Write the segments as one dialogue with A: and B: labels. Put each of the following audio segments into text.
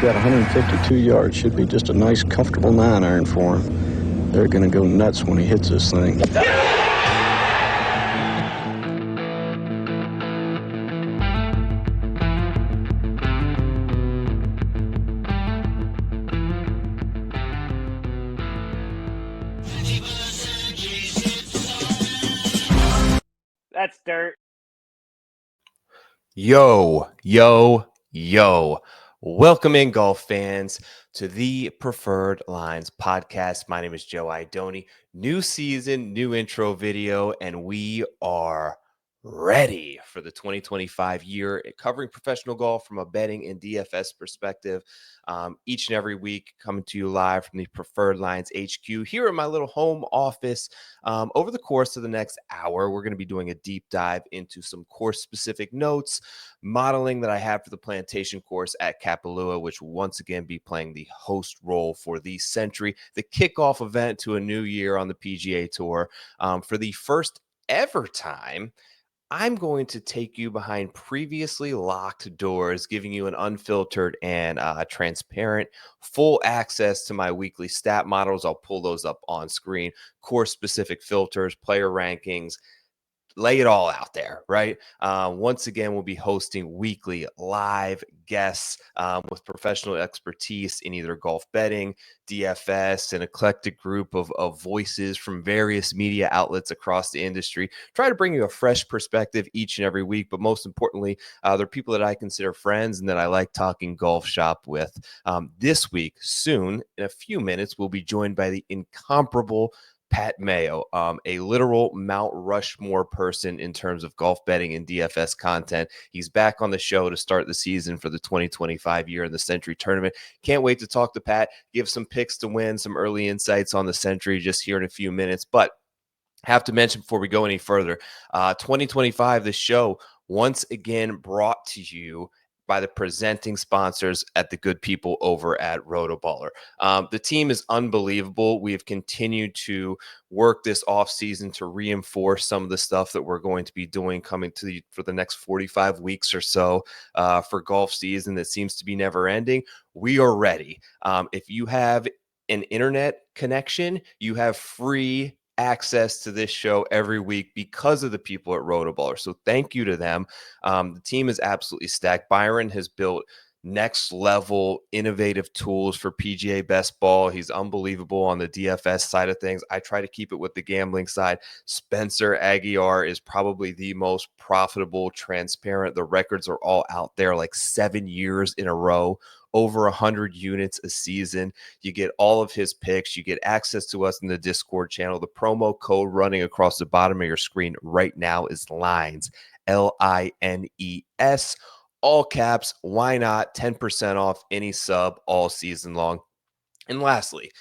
A: Got 152 yards. Should be just a nice, comfortable 9-iron for him. They're going to go nuts when he hits this thing.
B: That's dirt.
C: Yo. Welcome in, golf fans, to the Preferred Lines podcast. My name is Joe Idoni. New season, new intro video, and we are ready for the 2025 year, covering professional golf from a betting and DFS perspective. Each and every week, coming to you live from the Preferred Lines HQ here in my little home office. Over the course of the next hour, we're going to be doing a deep dive into some course-specific notes, modeling that I have for the Plantation Course at Kapalua, which will once again be playing the host role for the Sentry, the kickoff event to a new year on the PGA Tour. For the first ever time, I'm going to take you behind previously locked doors, giving you an unfiltered and transparent, full access to my weekly stat models. I'll pull those up on screen, course-specific filters, player rankings, lay it all out there, right? Once again, we'll be hosting weekly live guests with professional expertise in either golf betting, DFS, an eclectic group of voices from various media outlets across the industry. Try to bring you a fresh perspective each and every week, but most importantly, they're people that I consider friends and that I like talking golf shop with. This week, soon, in a few minutes, we'll be joined by the incomparable Pat Mayo, a literal Mount Rushmore person in terms of golf betting and DFS content. He's back on the show to start the season for the 2025 year in the Sentry Tournament. Can't wait to talk to Pat, give some picks to win, some early insights on the Sentry just here in a few minutes. But have to mention before we go any further, 2025, the show once again brought to you by the presenting sponsors at the good people over at Rotoballer. The team is unbelievable. We have continued to work this offseason to reinforce some of the stuff that we're going to be doing coming to for the next 45 weeks or so for golf season that seems to be never ending. We are ready. If you have an internet connection, you have free access to this show every week because of the people at Rotoballer. So thank you to them. The team is absolutely stacked. Byron has built next level innovative tools for PGA best ball. He's unbelievable on the DFS side of things. I try to keep it with the gambling side. Spencer Aguiar is probably the most profitable, transparent. The records are all out there, like 7 years in a row, over 100 units a season. You get all of his picks. You get access to us in the Discord channel. The promo code running across the bottom of your screen right now is LINES, LINES, all caps. Why not? 10% off any sub all season long. And lastly,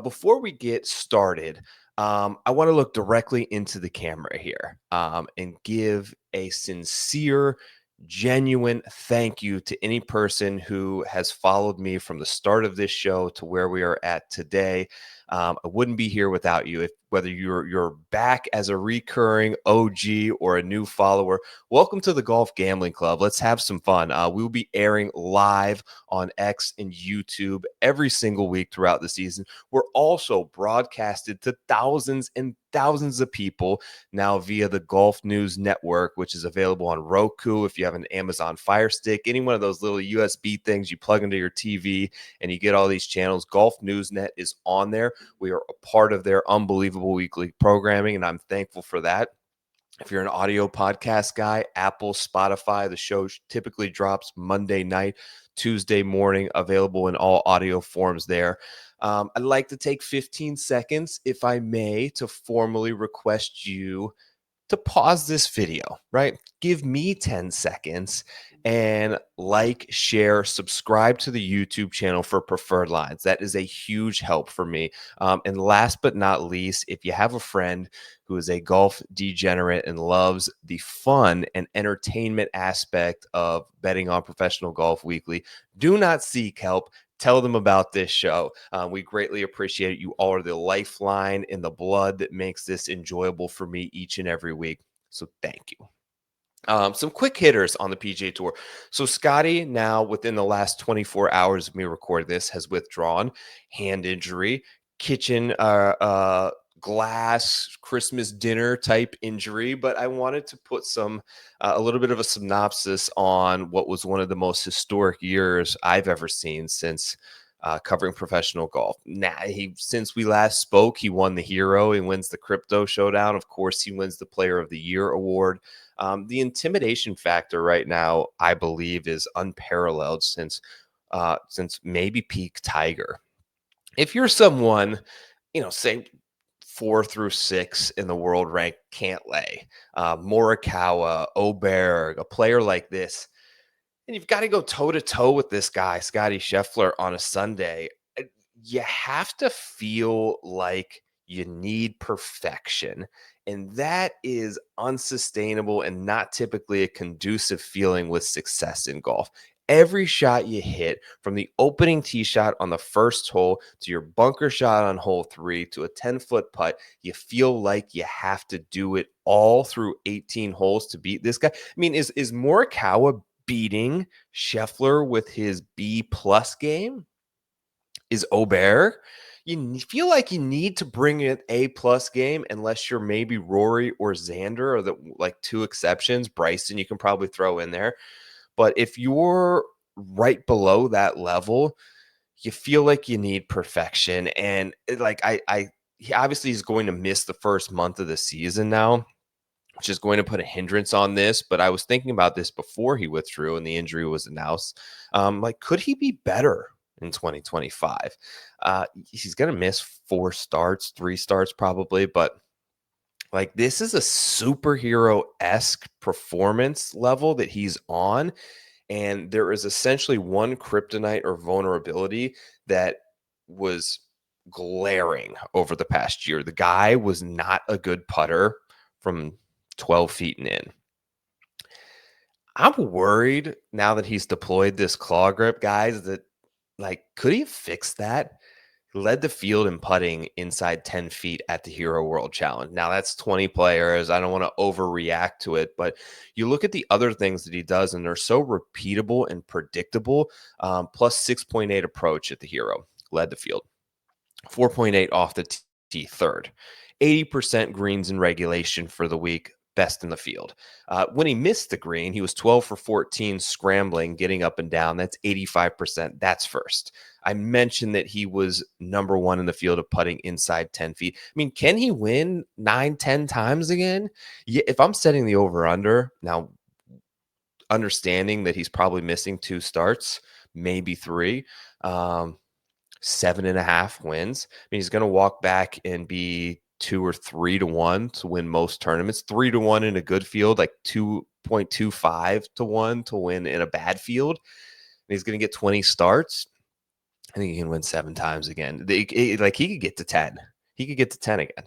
C: before we get started, I want to look directly into the camera here and give a sincere, genuine thank you to any person who has followed me from the start of this show to where we are at today. I wouldn't be here without you. Whether you're back as a recurring OG or a new follower, welcome to the Golf Gambling Club. Let's have some fun. We'll be airing live on X and YouTube every single week throughout the season. We're also broadcasted to thousands and thousands of people now via the Golf News Network, which is available on Roku. If you have an Amazon Fire Stick, any one of those little USB things you plug into your TV and you get all these channels, Golf News Net is on there. We are a part of their unbelievable weekly programming, and I'm thankful for that. If you're an audio podcast guy, Apple, Spotify, the show typically drops Monday night, Tuesday morning, available in all audio forms there. I'd like to take 15 seconds, if I may, to formally request you to pause this video, right? Give me 10 seconds and like, share, subscribe to the YouTube channel for Preferred Lines. That is a huge help for me. And last but not least, if you have a friend who is a golf degenerate and loves the fun and entertainment aspect of betting on professional golf weekly, do not seek help. Tell them about this show. We greatly appreciate it. You all are the lifeline in the blood that makes this enjoyable for me each and every week. So thank you. Some quick hitters on the PGA Tour. So Scotty, now within the last 24 hours of me record this, has withdrawn. Hand injury, kitchen glass Christmas dinner type injury. But I wanted to put a little bit of a synopsis on what was one of the most historic years I've ever seen since covering professional golf. Now, since we last spoke, he won the Hero. He wins the Crypto Showdown. Of course, he wins the Player of the Year award. The intimidation factor right now, I believe, is unparalleled since maybe peak Tiger. If you're someone, say 4 through 6 in the world rank, Cantlay, Morikawa, Oberg, a player like this, and you've got to go toe to toe with this guy, Scotty Scheffler, on a Sunday. You have to feel like you need perfection. And that is unsustainable and not typically a conducive feeling with success in golf. Every shot you hit, from the opening tee shot on the first hole to your bunker shot on hole 3 to a 10-foot putt, you feel like you have to do it all through 18 holes to beat this guy. I mean, is Morikawa beating Scheffler with his B+ game? Is Oberg? Feel like you need to bring an A+ game, unless you're maybe Rory or Xander, or the like 2 exceptions. Bryson you can probably throw in there. But if you're right below that level, you feel like you need perfection. And he obviously is going to miss the first month of the season now, which is going to put a hindrance on this. But I was thinking about this before he withdrew and the injury was announced. Could he be better in 2025? He's going to miss 3 starts probably, but this is a superhero-esque performance level that he's on. And there is essentially one kryptonite or vulnerability that was glaring over the past year. The guy was not a good putter from 12 feet and in. I'm worried now that he's deployed this claw grip, guys, that could he have fixed that? Led the field in putting inside 10 feet at the Hero World Challenge. Now, that's 20 players. I don't want to overreact to it, but you look at the other things that he does, and they're so repeatable and predictable. Plus 6.8 approach at the Hero. Led the field. 4.8 off the tee, third. 80% greens in regulation for the week. Best in the field. When he missed the green, he was 12 for 14 scrambling, getting up and down. That's 85%. That's first. I mentioned that he was number 1 in the field of putting inside 10 feet. I mean, can he win 9-10 times again? Yeah, if I'm setting the over-under, now understanding that he's probably missing 2 starts, maybe 3, 7.5 wins. I mean, he's going to walk back and be 2 or 3 to 1 to win most tournaments. 3 to 1 in a good field, like 2.25 to 1 to win in a bad field. And he's going to get 20 starts. I think he can win 7 times again. He could get to 10. He could get to 10 again.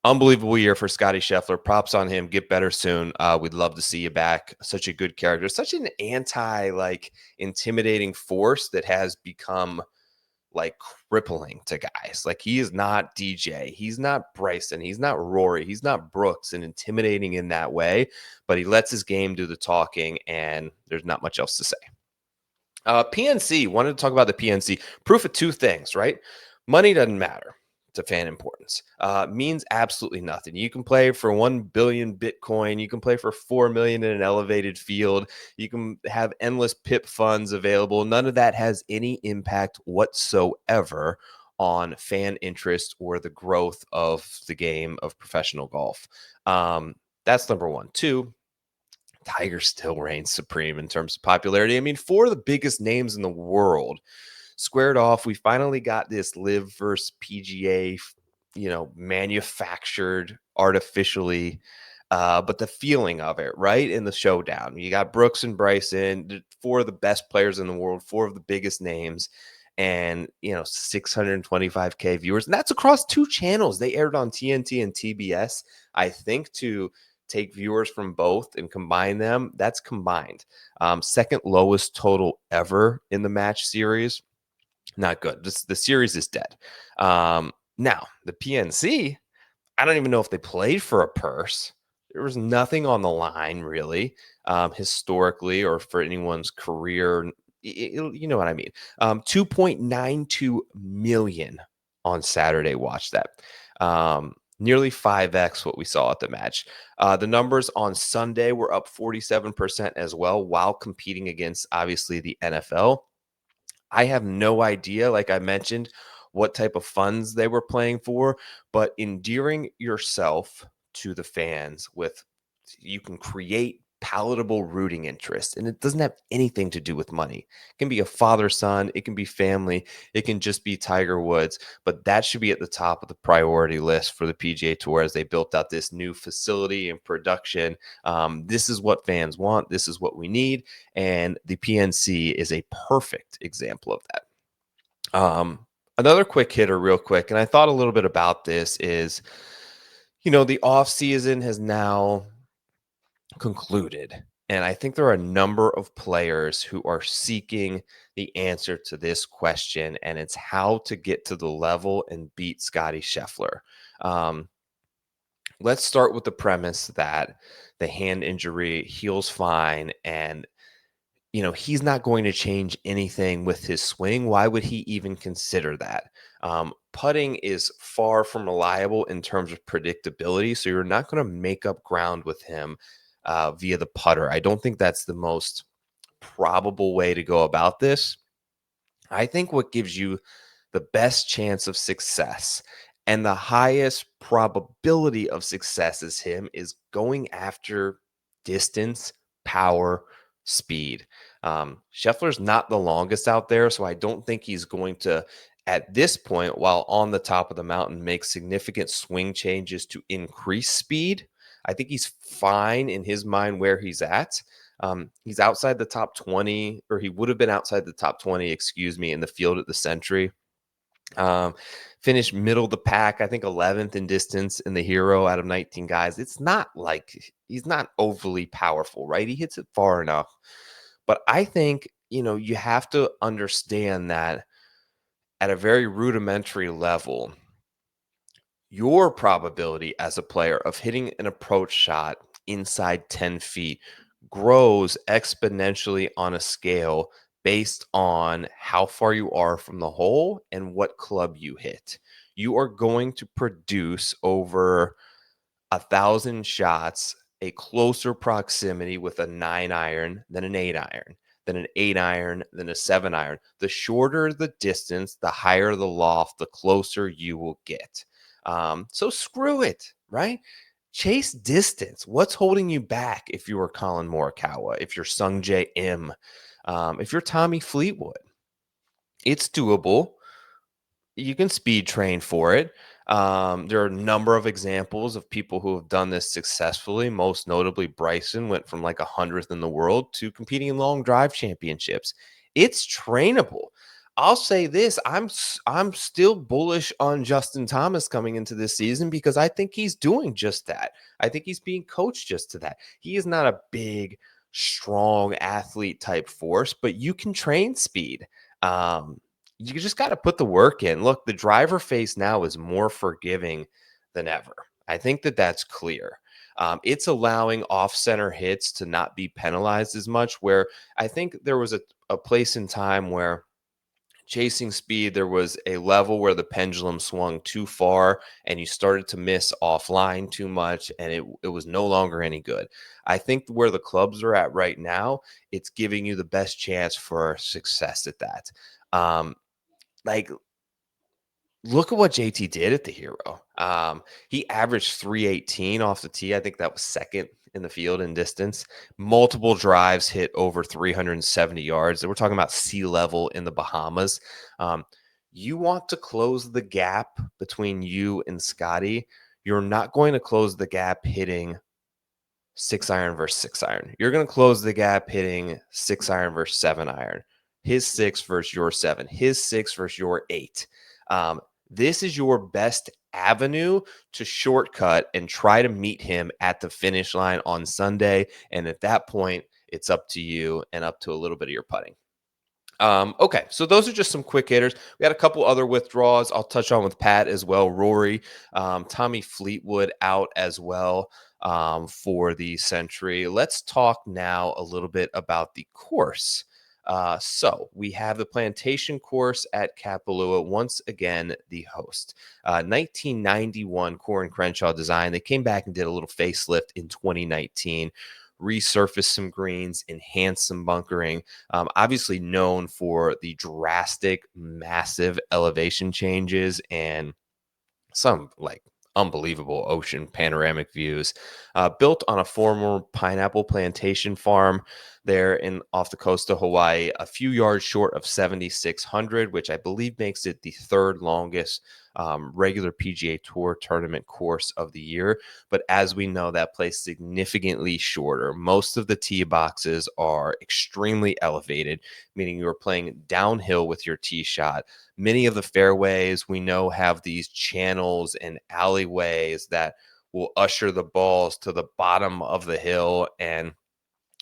C: Unbelievable year for Scotty Scheffler. Props on him. Get better soon. We'd love to see you back. Such a good character. Such an intimidating force that has become crippling to guys. He is not DJ. He's not Bryson. He's not Rory. He's not Brooks, and intimidating in that way. But he lets his game do the talking, and there's not much else to say. PNC, wanted to talk about the PNC. Proof of 2 things, right? Money doesn't matter to fan importance. Means absolutely nothing. You can play for 1 billion Bitcoin. You can play for 4 million in an elevated field. You can have endless PIP funds available. None of that has any impact whatsoever on fan interest or the growth of the game of professional golf. That's number 1. 2, Tiger still reigns supreme in terms of popularity. I mean, 4 of the biggest names in the world squared off. We finally got this live versus PGA, manufactured artificially, but the feeling of it, right, in the showdown. You got Brooks and Bryson, 4 of the best players in the world, 4 of the biggest names, and 625K viewers, and that's across 2 channels. They aired on TNT and TBS, I think, to take viewers from both and combine them. That's combined. Second lowest total ever in the match series. Not good. The series is dead. Now, the PNC, I don't even know if they played for a purse. There was nothing on the line really, historically or for anyone's career. You know what I mean? 2.92 million on Saturday. Watch that. Nearly 5x what we saw at the match. The numbers on Sunday were up 47% as well, while competing against obviously the NFL. I have no idea, like I mentioned, what type of funds they were playing for, but endearing yourself to the fans with you can create palatable rooting interest, and it doesn't have anything to do with money. It can be a father son, it can be family, it can just be Tiger Woods, but that should be at the top of the priority list for the PGA Tour as they built out this new facility and production. This is what fans want, this is what we need, and the PNC is a perfect example of that. Another quick hitter, real quick, and I thought a little bit about this is, the off season has now concluded. And I think there are a number of players who are seeking the answer to this question, and it's how to get to the level and beat Scotty Scheffler. Um, let's start with the premise that the hand injury heals fine, and he's not going to change anything with his swing. Why would he even consider that? Putting is far from reliable in terms of predictability, so you're not going to make up ground with him via the putter. I don't think that's the most probable way to go about this. I think what gives you the best chance of success and the highest probability of success is going after distance, power, speed. Scheffler's not the longest out there, so I don't think he's going to, at this point, while on the top of the mountain, make significant swing changes to increase speed. I think he's fine in his mind where he's at. He's outside the top 20, or he would have been outside the top 20, excuse me, in the field at the Sentry. Finished middle of the pack, I think 11th in distance in the Hero out of 19 guys. It's not like he's not overly powerful, right? He hits it far enough. But I think, you have to understand that at a very rudimentary level, your probability as a player of hitting an approach shot inside 10 feet grows exponentially on a scale based on how far you are from the hole and what club you hit. You are going to produce over 1,000 shots, a closer proximity with a 9-iron than an 8-iron, than an 8-iron, than a 7-iron. The shorter the distance, the higher the loft, the closer you will get. So screw it, right? Chase distance. What's holding you back if you are Colin Morikawa, if you're Sung J M, if you're Tommy Fleetwood? It's doable. You can speed train for it. There are a number of examples of people who have done this successfully. Most notably, Bryson went from like 100th in the world to competing in long drive championships. It's trainable. I'll say this: I'm still bullish on Justin Thomas coming into this season because I think he's doing just that. I think he's being coached just to that. He is not a big, strong athlete type force, but you can train speed. You just got to put the work in. Look, the driver face now is more forgiving than ever. I think that that's clear. It's allowing off-center hits to not be penalized as much, where I think there was a place in time where chasing speed, there was a level where the pendulum swung too far and you started to miss offline too much, and it was no longer any good. I think where the clubs are at right now, it's giving you the best chance for success at that. Like, look at what JT did at the Hero. He averaged 318 off the tee. I think that was second in the field in distance. Multiple drives hit over 370 yards. We're talking about sea level in the Bahamas. You want to close the gap between you and Scotty. You're not going to close the gap hitting 6-iron versus 6-iron. You're going to close the gap hitting 6-iron versus 7-iron. His 6 versus your 7. His 6 versus your 8. This is your best avenue to shortcut and try to meet him at the finish line on Sunday. And at that point, it's up to you and up to a little bit of your putting. Okay, so those are just some quick hitters. We had a couple other withdrawals I'll touch on with Pat as well. Rory, Tommy Fleetwood out as well for the Sentry. Let's talk now a little bit about the course. So we have the Plantation Course at Kapalua, once again the host. 1991 Corin Crenshaw design. They came back and did a little facelift in 2019, resurfaced some greens, enhanced some bunkering. Obviously known for the drastic, massive elevation changes and some like unbelievable ocean panoramic views. Built on a former pineapple plantation farm there in off the coast of Hawaii, a few yards short of 7,600, which I believe makes it the third longest regular PGA Tour tournament course of the year. But as we know, that plays significantly shorter. Most of the tee boxes are extremely elevated, meaning you're playing downhill with your tee shot. Many of the fairways we know have these channels and alleyways that will usher the balls to the bottom of the hill. And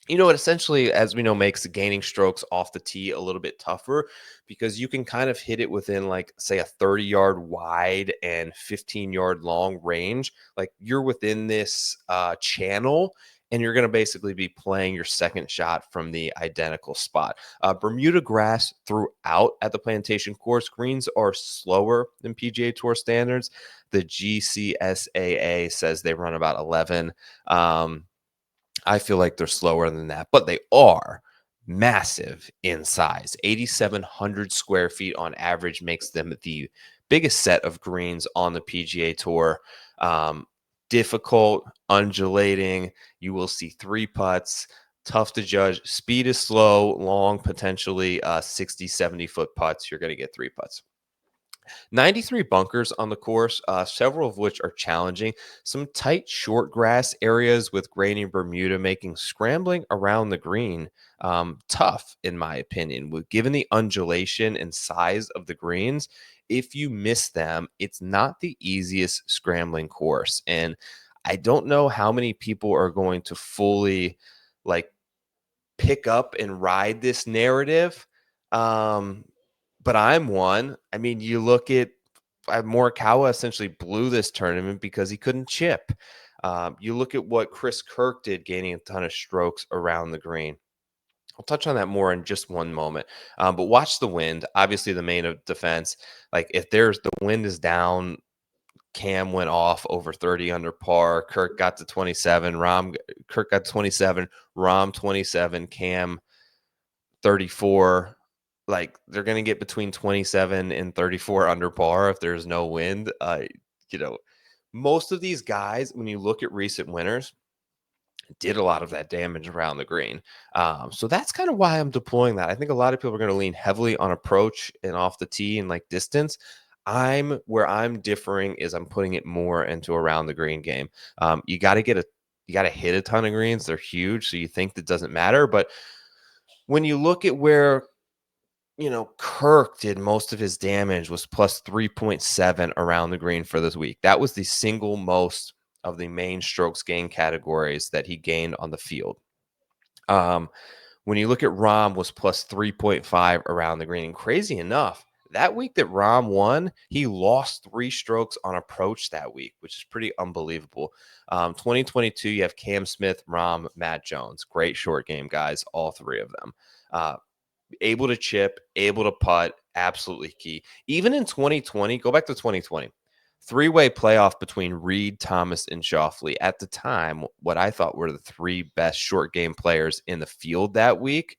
C: it essentially, as we know, makes the gaining strokes off the tee a little bit tougher because you can kind of hit it within, like, say, a 30-yard wide and 15-yard long range. Like, you're within this channel, and you're going to basically be playing your second shot from the identical spot. Bermuda grass throughout at the Plantation Course. Greens are slower than PGA Tour standards. The GCSAA says they run about 11. I feel like they're slower than that, but they are massive in size. 8,700 square feet on average makes them the biggest set of greens on the PGA Tour. Um, Difficult, undulating. You will see three putts, tough to judge. Speed is slow, long, potentially 60, 70-foot putts. You're going to get three putts. 93 bunkers on the course, several of which are challenging. Some tight, short grass areas with grainy Bermuda making scrambling around the green tough, in my opinion. Given the undulation and size of the greens, if you miss them, it's not the easiest scrambling course. And I don't know how many people are going to fully like pick up and ride this narrative. Um, but I'm one. I mean, you look at Morikawa essentially blew this tournament because he couldn't chip. You look at what Chris Kirk did, gaining a ton of strokes around the green. I'll touch on that more in just one moment. But watch the wind. Obviously, the main of defense. Like if there's the wind is down, Cam went off over 30 under par. Kirk got to 27. Kirk got 27. Rahm 27. Cam 34. Like they're going to get between 27 and 34 under par if there's no wind. You know, most of these guys, when you look at recent winners, did a lot of that damage around the green. So that's kind of why I'm deploying that. I think a lot of people are going to lean heavily on approach and off the tee and like distance. I'm differing is I'm putting it more into around the green game. You got to hit a ton of greens. They're huge. So you think that doesn't matter. But when you look at where Kirk did most of his damage was plus 3.7 around the green for this week. That was the single most of the main strokes gain categories that he gained on the field. When you look at Rahm was plus 3.5 around the green. And crazy enough, that week that Rahm won, he lost 3 strokes on approach that week, which is pretty unbelievable. 2022, you have Cam Smith, Rahm, Matt Jones. Great short game guys, all 3 of them. Able to chip, able to putt, absolutely key. Even in 2020, go back to 2020, 3-way playoff between Reed, Thomas, and Schauffele. At the time, what I thought were the 3 best short game players in the field that week.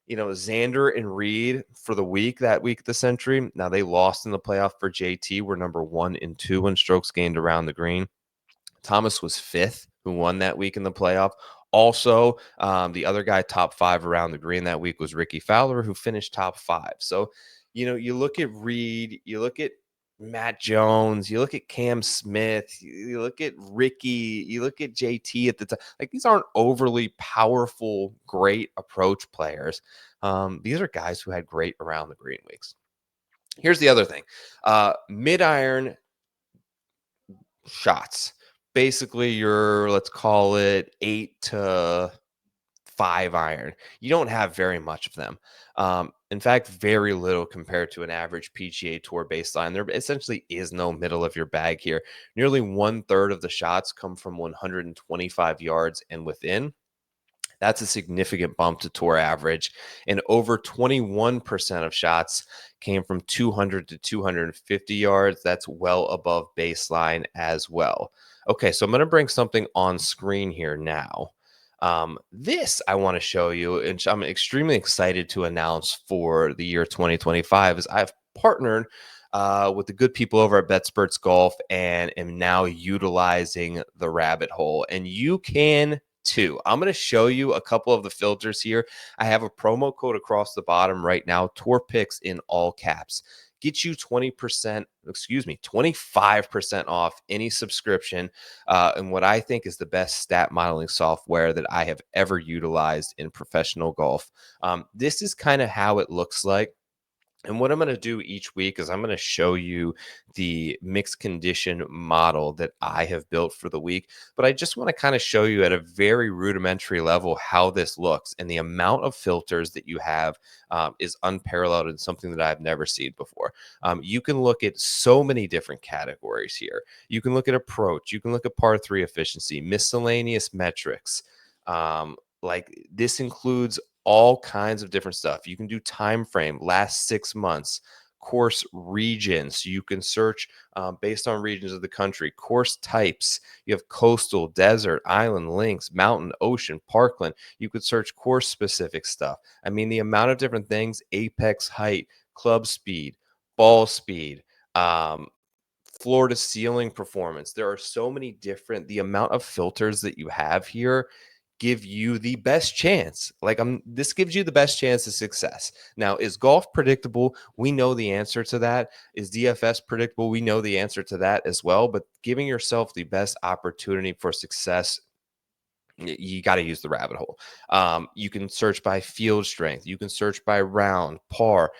C: Xander and Reed for the week that week at the Sentry. Now they lost in the playoff for JT. Were number 1 and 2 in strokes gained around the green. Thomas was 5th, who won that week in the playoff. Also, the other guy top 5 around the green that week was Ricky Fowler, who finished top 5. So, you look at Reed, you look at Matt Jones, you look at Cam Smith, you look at Ricky, you look at JT at the time. Like these aren't overly powerful, great approach players. These are guys who had great around the green weeks. Here's the other thing. Mid-iron shots. Basically, let's call it 8 to 5 iron. You don't have very much of them. In fact, very little compared to an average PGA Tour baseline. There essentially is no middle of your bag here. Nearly 1/3 of the shots come from 125 yards and within. That's a significant bump to tour average. And over 21% of shots came from 200 to 250 yards. That's well above baseline as well. Okay, so I'm going to bring something on screen here now. This I want to show you, and I'm extremely excited to announce for the year 2025, is I've partnered with the good people over at BetSperts Golf and am now utilizing the rabbit hole. And you can too. I'm going to show you a couple of the filters here. I have a promo code across the bottom right now, Tour Picks in all caps. Get you 25% off any subscription and what I think is the best stat modeling software that I have ever utilized in professional golf. This is kind of how it looks like. And what I'm going to do each week is I'm going to show you the mixed condition model that I have built for the week. But I just want to kind of show you at a very rudimentary level how this looks. And the amount of filters that you have is unparalleled and something that I've never seen before. You can look at so many different categories here. You can look at approach. You can look at par 3 efficiency, miscellaneous metrics. Like this includes all kinds of different stuff. You can do time frame, last 6 months, course regions. You can search based on regions of the country, course types. You have coastal, desert, island, links, mountain, ocean, parkland. You could search course specific stuff. I mean, the amount of different things, apex height, club speed, ball speed, floor to ceiling performance. There are so many the amount of filters that you have here give you the best chance. This gives you the best chance of success. Now, is golf predictable? We know the answer to that. Is DFS predictable? We know the answer to that as well. But giving yourself the best opportunity for success, you got to use the rabbit hole. You can search by field strength. You can search by round, par,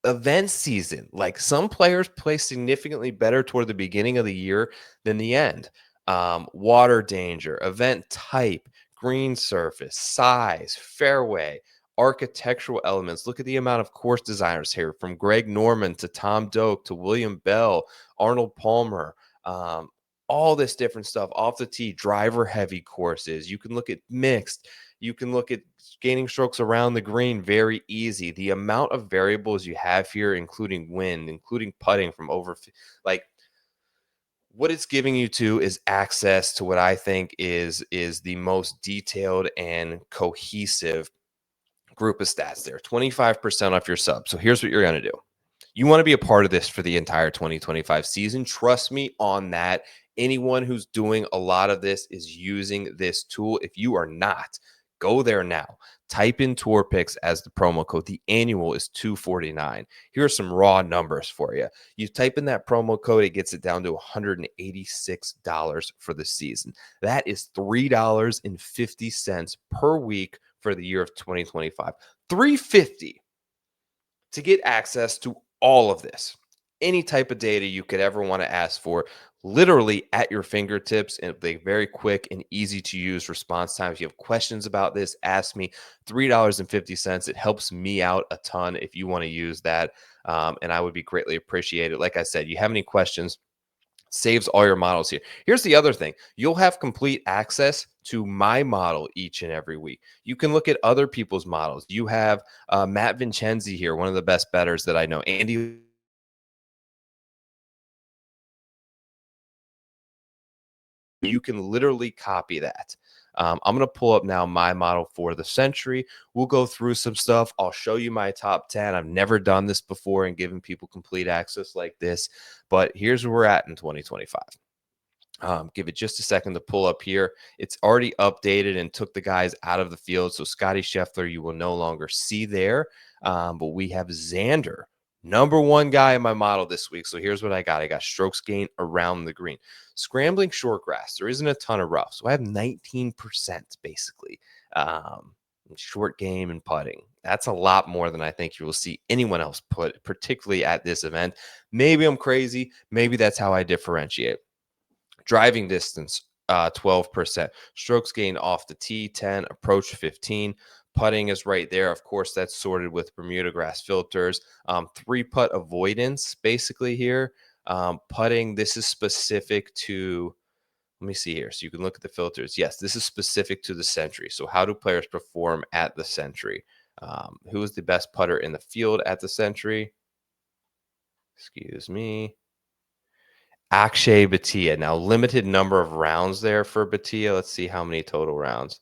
C: event season. Like some players play significantly better toward the beginning of the year than the end. Water danger, event type, green surface, size, fairway, architectural elements. Look at the amount of course designers here, from Greg Norman to Tom Doak to William Bell, Arnold Palmer, all this different stuff off the tee, driver heavy courses. You can look at mixed. You can look at gaining strokes around the green, very easy. The amount of variables you have here, including wind, including putting from over, like what it's giving you to is access to what I think is the most detailed and cohesive group of stats there. 25% off your sub. So here's what you're going to do. You want to be a part of this for the entire 2025 season. Trust me on that. Anyone who's doing a lot of this is using this tool. If you are not, go there now. Type in Tour Picks as the promo code. The annual is $249. Here are some raw numbers for you. You type in that promo code, it gets it down to $186 for the season. That is $3.50 per week for the year of 2025. $3.50 to get access to all of this. Any type of data you could ever want to ask for, literally at your fingertips, and a very quick and easy to use response time. If you have questions about this, ask me. $3.50. It helps me out a ton if you want to use that, and I would be greatly appreciated. Like I said, you have any questions, saves all your models here. Here's the other thing. You'll have complete access to my model each and every week. You can look at other people's models. You have Matt Vincenzi here, one of the best bettors that I know. Andy, you can literally copy that. I'm going to pull up now my model for the Sentry. We'll go through some stuff. I'll show you my top 10. I've never done this before and given people complete access like this, but here's where we're at in 2025. Give it just a second to pull up here. It's already updated and took the guys out of the field. So Scotty Scheffler, you will no longer see there. But we have Xander, number one guy in my model this week. So here's what I got. I got strokes gain around the green. Scrambling short grass. There isn't a ton of rough. So I have 19% basically. Short game and putting. That's a lot more than I think you will see anyone else put, particularly at this event. Maybe I'm crazy. Maybe that's how I differentiate. Driving distance, 12%. Strokes gained off the tee, 10, approach 15. Putting is right there. Of course, that's sorted with Bermuda grass filters. 3-putt avoidance, basically here. Putting, this is specific to, let me see here. So you can look at the filters. Yes, this is specific to the Sentry. So how do players perform at the Sentry? Who is the best putter in the field at the Sentry? Excuse me. Akshay Bhatia. Now, limited number of rounds there for Bhatia. Let's see how many total rounds.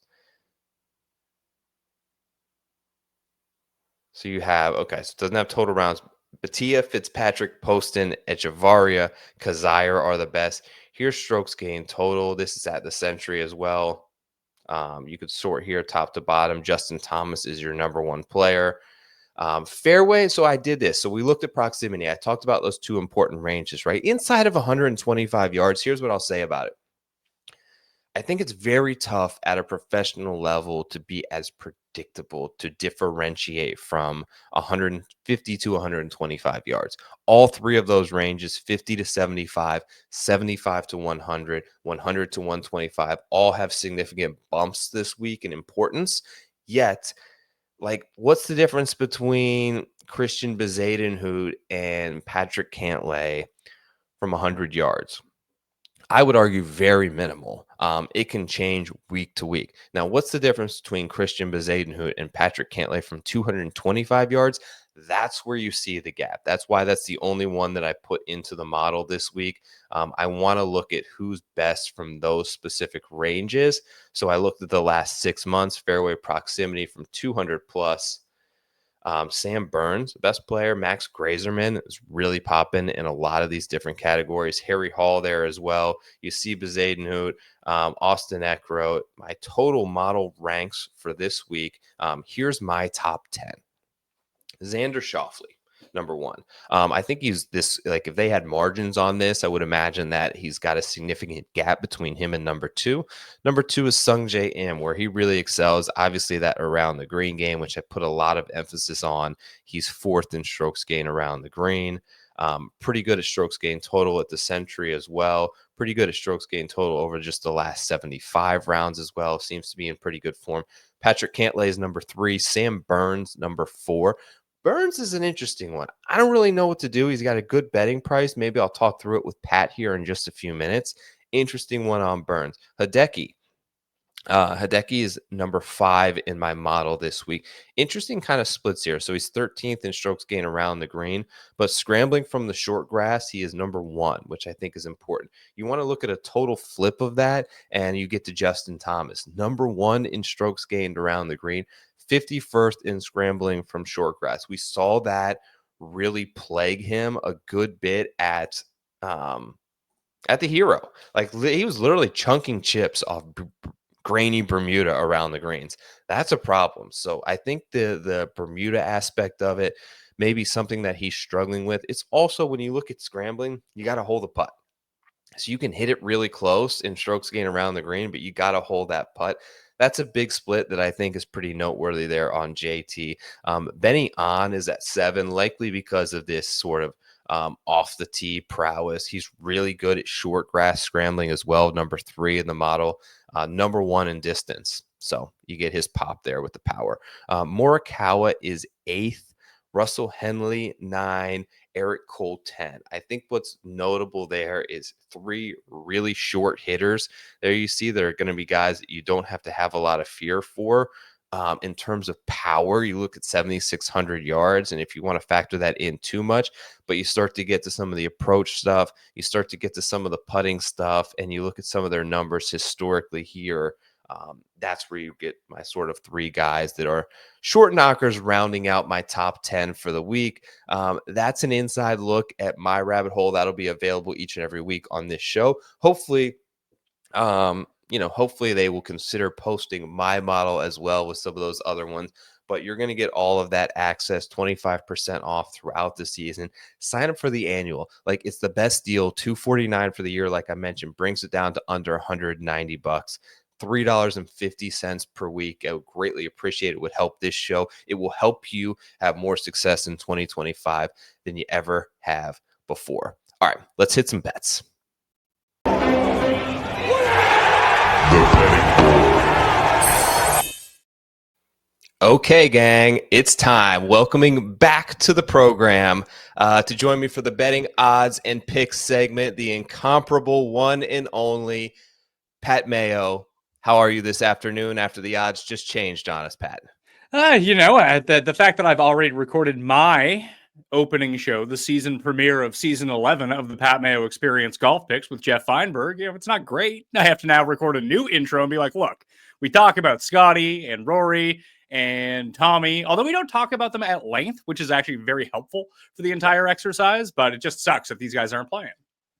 C: So you have, okay, so it doesn't have total rounds. Bhatia, Fitzpatrick, Poston, Echevarria, Kazire are the best. Here's strokes gained total. This is at the Sentry as well. You could sort here top to bottom. Justin Thomas is your number one player. Fairway, so I did this. So we looked at proximity. I talked about those two important ranges, right? Inside of 125 yards, here's what I'll say about it. I think it's very tough at a professional level to be as predictable, to differentiate from 150 to 125 yards. All three of those ranges, 50 to 75, 75 to 100, 100 to 125, all have significant bumps this week in importance. Yet, like, what's the difference between Christian Bezadenhout and Patrick Cantlay from 100 yards? I would argue very minimal. It can change week to week. Now, what's the difference between Christian Bezadenhout and Patrick Cantlay from 225 yards? That's where you see the gap. That's why that's the only one that I put into the model this week. I want to look at who's best from those specific ranges. So I looked at the last 6 months, fairway proximity from 200 plus. Sam Burns, best player. Max Grazerman is really popping in a lot of these different categories. Harry Hall there as well. You see Bezadenhout, Austin Eckroat. My total model ranks for this week. Here's my top 10. Xander Schauffele, number one. I think he's this, like, if they had margins on this, I would imagine that he's got a significant gap between him and number two. Number two is Sung J M, where he really excels. Obviously, that around the green game, which I put a lot of emphasis on. He's fourth in strokes gain around the green. Pretty good at strokes gain total at the Sentry as well. Pretty good at strokes gain total over just the last 75 rounds as well. Seems to be in pretty good form. Patrick Cantlay is number 3. Sam Burns, number 4. Burns is an interesting one. I don't really know what to do. He's got a good betting price. Maybe I'll talk through it with Pat here in just a few minutes. Interesting one on Burns. Hideki. Hideki is number 5 in my model this week. Interesting kind of splits here. So he's 13th in strokes gain around the green, but scrambling from the short grass, he is number 1, which I think is important. You want to look at a total flip of that, and you get to Justin Thomas, number 1 in strokes gained around the green, 51st in scrambling from short grass. We saw that really plague him a good bit at the Hero. Like, he was literally chunking chips off grainy Bermuda around the greens. That's a problem. So I think the Bermuda aspect of it may be something that he's struggling with. It's also, when you look at scrambling, you got to hold the putt. So you can hit it really close in strokes gain around the green, but you got to hold that putt. That's a big split that I think is pretty noteworthy there on JT. Benny On is at 7, likely because of this sort of off the tee prowess. He's really good at short grass scrambling as well. Number 3 in the model, number 1 in distance. So you get his pop there with the power. Morikawa is 8th. Russell Henley, 9. Eric Cole, 10. I think what's notable there is 3 really short hitters. There you see there are going to be guys that you don't have to have a lot of fear for. In terms of power, you look at 7,600 yards, and if you want to factor that in too much, but you start to get to some of the approach stuff, you start to get to some of the putting stuff, and you look at some of their numbers historically here, that's where you get my sort of 3 guys that are short knockers rounding out my top 10 for the week. That's an inside look at my rabbit hole. That'll be available each and every week on this show. Hopefully, hopefully they will consider posting my model as well with some of those other ones. But you're going to get all of that access, 25% off throughout the season. Sign up for the annual. Like, it's the best deal, $249 for the year. Like I mentioned, brings it down to under $190. $3.50 per week. I would greatly appreciate it. It would help this show. It will help you have more success in 2025 than you ever have before. All right, let's hit some bets. Okay, gang, it's time. Welcoming back to the program to join me for the betting odds and picks segment, the incomparable one and only Pat Mayo. How are you this afternoon after the odds just changed on us, Pat?
D: The fact that I've already recorded my opening show, the season premiere of season 11 of the Pat Mayo Experience Golf Picks with Jeff Feinberg, it's not great. I have to now record a new intro and be like, look, we talk about Scotty and Rory and Tommy, although we don't talk about them at length, which is actually very helpful for the entire exercise, but it just sucks that these guys aren't playing.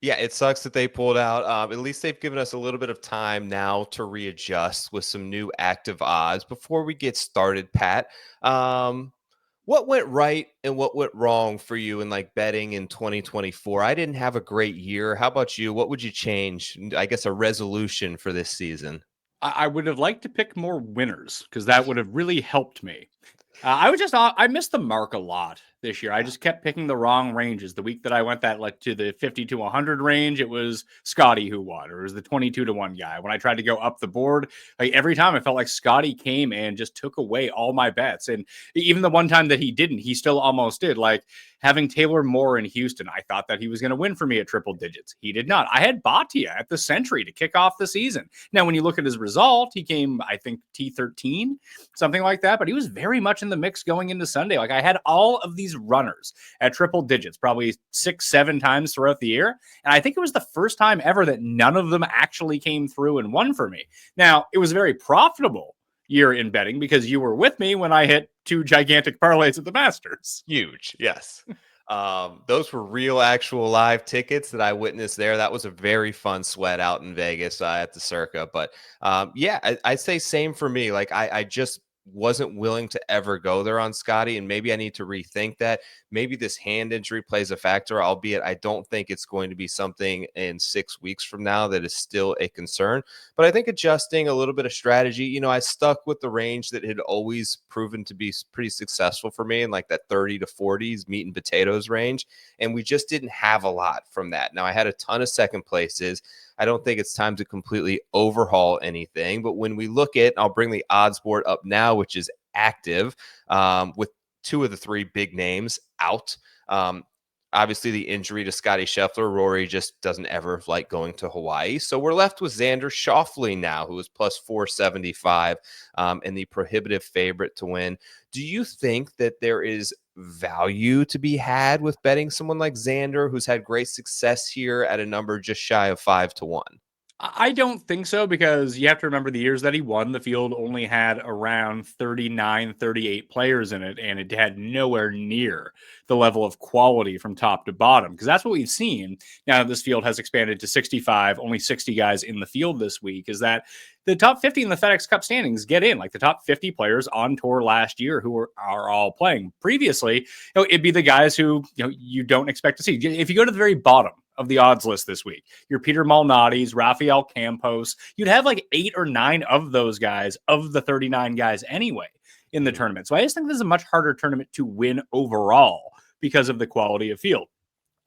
C: Yeah, it sucks that they pulled out. At least they've given us a little bit of time now to readjust with some new active odds. Before we get started, Pat, what went right and what went wrong for you in betting in 2024? I didn't have a great year. How about you? What would you change? I guess a resolution for this season.
D: I would have liked to pick more winners because that would have really helped me. I missed the mark a lot this year. I just kept picking the wrong ranges. The week that I went to the 50 to 100 range, it was Scotty who won, or it was the 22 to 1 guy. When I tried to go up the board, every time I felt like Scotty came and just took away all my bets. And even the one time that he didn't, he still almost did. Like having Taylor Moore in Houston, I thought that he was going to win for me at triple digits. He did not. I had Bhatia at the Sentry to kick off the season. Now, when you look at his result, he came, I think, T13, something like that, but he was very much in the mix going into Sunday. I had all of these runners at triple digits, probably 6-7 times throughout the year. And I think it was the first time ever that none of them actually came through and won for me. Now, it was a very profitable year in betting because you were with me when I hit 2 gigantic parlays at the Masters.
C: Huge, yes. Those were real, actual live tickets that I witnessed there. That was a very fun sweat out in Vegas at the Circa. But I'd say same for me. I just wasn't willing to ever go there on Scotty, and maybe I need to rethink that. Maybe this hand injury plays a factor, albeit I don't think it's going to be something in 6 weeks from now that is still a concern. But I think adjusting a little bit of strategy, I stuck with the range that had always proven to be pretty successful for me in that 30 to 40s meat and potatoes range. And we just didn't have a lot from that. Now I had a ton of second places. I don't think it's time to completely overhaul anything. But when we look at, I'll bring the odds board up now, which is active with 2 of the 3 big names out. Obviously, the injury to Scotty Scheffler, Rory just doesn't ever like going to Hawaii. So we're left with Xander Schauffele now, who is plus 475 and the prohibitive favorite to win. Do you think that there is value to be had with betting someone like Xander, who's had great success here at a number just shy of 5 to 1?
D: I don't think so, because you have to remember the years that he won, the field only had around 39, 38 players in it, and it had nowhere near the level of quality from top to bottom, because that's what we've seen. Now this field has expanded to 65, only 60 guys in the field this week, is that the top 50 in the FedEx Cup standings get in, the top 50 players on tour last year who are all playing. Previously, it'd be the guys who you don't expect to see. If you go to the very bottom of the odds list this week, your Peter Malnati's, Rafael Campos, you'd have 8 or 9 of those guys of the 39 guys anyway in the tournament. So I just think this is a much harder tournament to win overall because of the quality of field.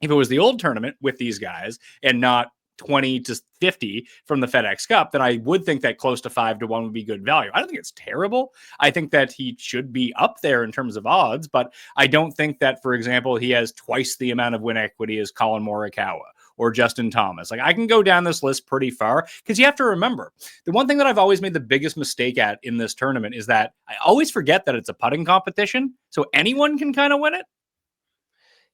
D: If it was the old tournament with these guys and not 20 to 50 from the FedEx Cup, then I would think that close to 5 to 1 would be good value. I don't think it's terrible. I think that he should be up there in terms of odds, but I don't think that, for example, he has twice the amount of win equity as Colin Morikawa or Justin Thomas. I can go down this list pretty far, because you have to remember, the one thing that I've always made the biggest mistake at in this tournament is that I always forget that it's a putting competition, so anyone can kind of win it.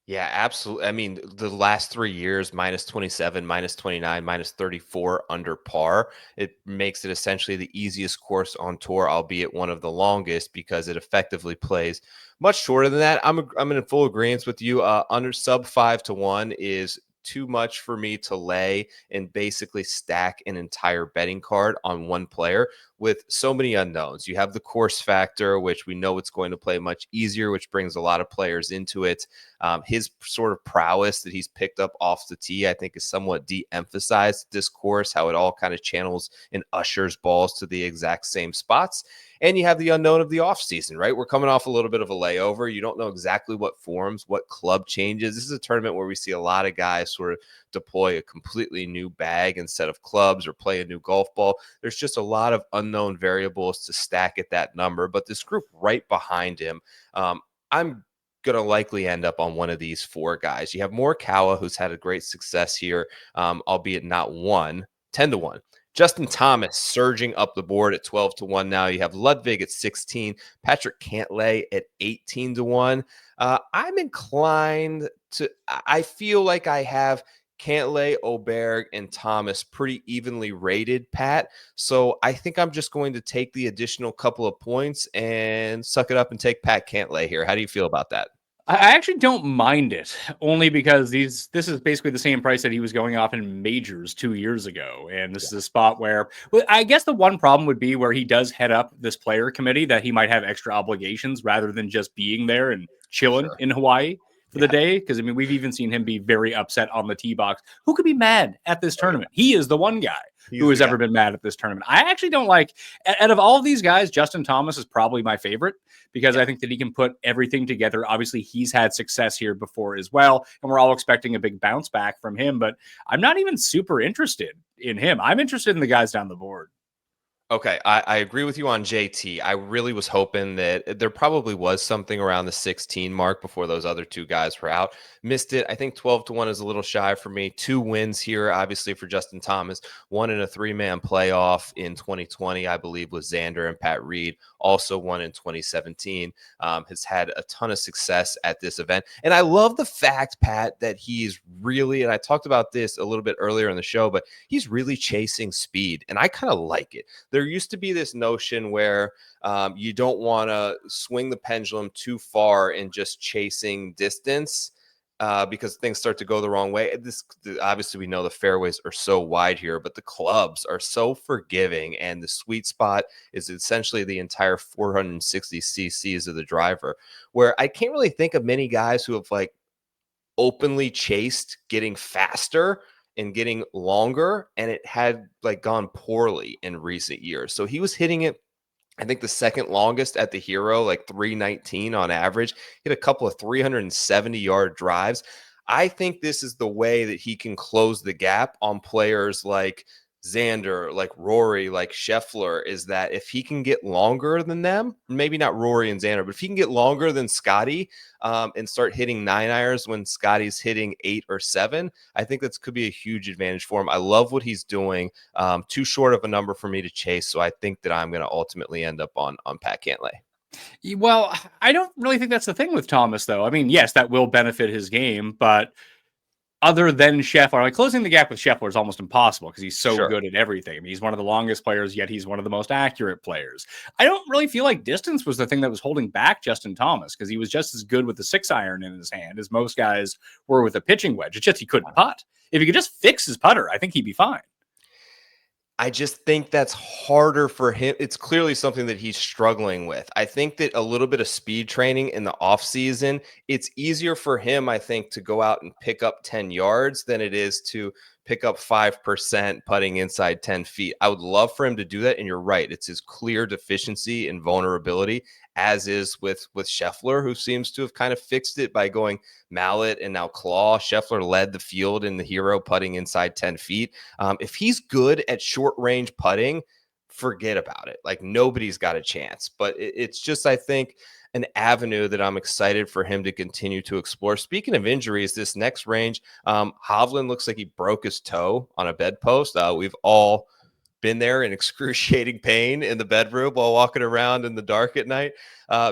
C: Yeah, absolutely. I mean, the last 3 years, minus 27, minus 29, minus 34 under par. It makes it essentially the easiest course on tour, albeit one of the longest, because it effectively plays much shorter than that. I'm in full agreement with you. Under sub 5 to 1 is too much for me to lay and basically stack an entire betting card on one player with so many unknowns. You have the course factor, which we know it's going to play much easier, which brings a lot of players into it. His sort of prowess that he's picked up off the tee, I think, is somewhat de-emphasized this course, how it all kind of channels and ushers balls to the exact same spots. And you have the unknown of the offseason, right? We're coming off a little bit of a layover. You don't know exactly what forms, what club changes. This is a tournament where we see a lot of guys sort of deploy a completely new bag instead of clubs or play a new golf ball. There's just a lot of unknown unknown variables to stack at that number. But this group right behind him, I'm going to likely end up on one of these 4 guys. You have Morikawa, who's had a great success here, albeit not 10-1. Justin Thomas surging up the board at 12-1 now. You have Ludwig at 16, Patrick Cantlay at 18-1. I'm inclined to, I feel like I have Cantlay, Oberg, and Thomas pretty evenly rated, Pat. So I think I'm just going to take the additional couple of points and suck it up and take Pat Cantlay here. How do you feel about that?
D: I actually don't mind it, only because this is basically the same price that he was going off in majors 2 years ago. And this is a spot where, well, I guess the one problem would be where he does head up this player committee, that he might have extra obligations rather than just being there and chilling in Hawaii for the day. Because, I mean, we've even seen him be very upset on the tee box. Who could be mad at this tournament? He is the one guy who has ever been mad at this tournament. I actually don't like, out of all of these guys, Justin Thomas is probably my favorite, because I think that he can put everything together. Obviously, he's had success here before as well, and we're all expecting a big bounce back from him, but I'm not even super interested in him. I'm interested in the guys down the board.
C: Okay, I agree with you on JT. I really was hoping that there probably was something around the 16 mark before those other 2 guys were out. Missed it. I think 12-1 is a little shy for me. 2 wins here, obviously, for Justin Thomas. 1 in a 3-man playoff in 2020, I believe, was Xander and Pat Reed. Also 1 in 2017. Has had a ton of success at this event. And I love the fact, Pat, that he's really, and I talked about this a little bit earlier in the show, but he's really chasing speed. And I kind of like it. There used to be this notion where you don't want to swing the pendulum too far in just chasing distance because things start to go the wrong way. Obviously, we know the fairways are so wide here, but the clubs are so forgiving, and the sweet spot is essentially the entire 460 cc's of the driver, where I can't really think of many guys who have like openly chased getting faster and getting longer, and it had like gone poorly in recent years. So he was hitting it, I think, the second longest at the Hero, like 319 on average, hit a couple of 370-yard drives. I think this is the way that he can close the gap on players like Xander, like Rory, like Scheffler, is that if he can get longer than them, maybe not Rory and Xander, but if he can get longer than Scotty and start hitting 9-irons when Scotty's hitting 8 or 7, I think that could be a huge advantage for him. I love what he's doing. Too short of a number for me to chase, so I think that I'm going to ultimately end up on Pat Cantlay.
D: Well, I don't really think that's the thing with Thomas, though. I mean, yes, that will benefit his game, but other than Scheffler, like closing the gap with Scheffler is almost impossible because he's so good at everything. I mean, he's one of the longest players, yet he's one of the most accurate players. I don't really feel like distance was the thing that was holding back Justin Thomas, because he was just as good with the 6-iron in his hand as most guys were with a pitching wedge. It's just he couldn't putt. If he could just fix his putter, I think he'd be fine.
C: I just think that's harder for him. It's clearly something that he's struggling with. I think that a little bit of speed training in the off season, it's easier for him, I think, to go out and pick up 10 yards than it is to pick up 5% putting inside 10 feet. I would love for him to do that. And you're right. It's his clear deficiency and vulnerability, as is with Scheffler, who seems to have kind of fixed it by going mallet and now claw. Scheffler led the field in the Hero putting inside 10 feet. If he's good at short range putting, forget about it. Like, nobody's got a chance. But it's just, I think, an avenue that I'm excited for him to continue to explore. Speaking of injuries, this next range, Hovland looks like he broke his toe on a bedpost. We've all been there in excruciating pain in the bedroom while walking around in the dark at night.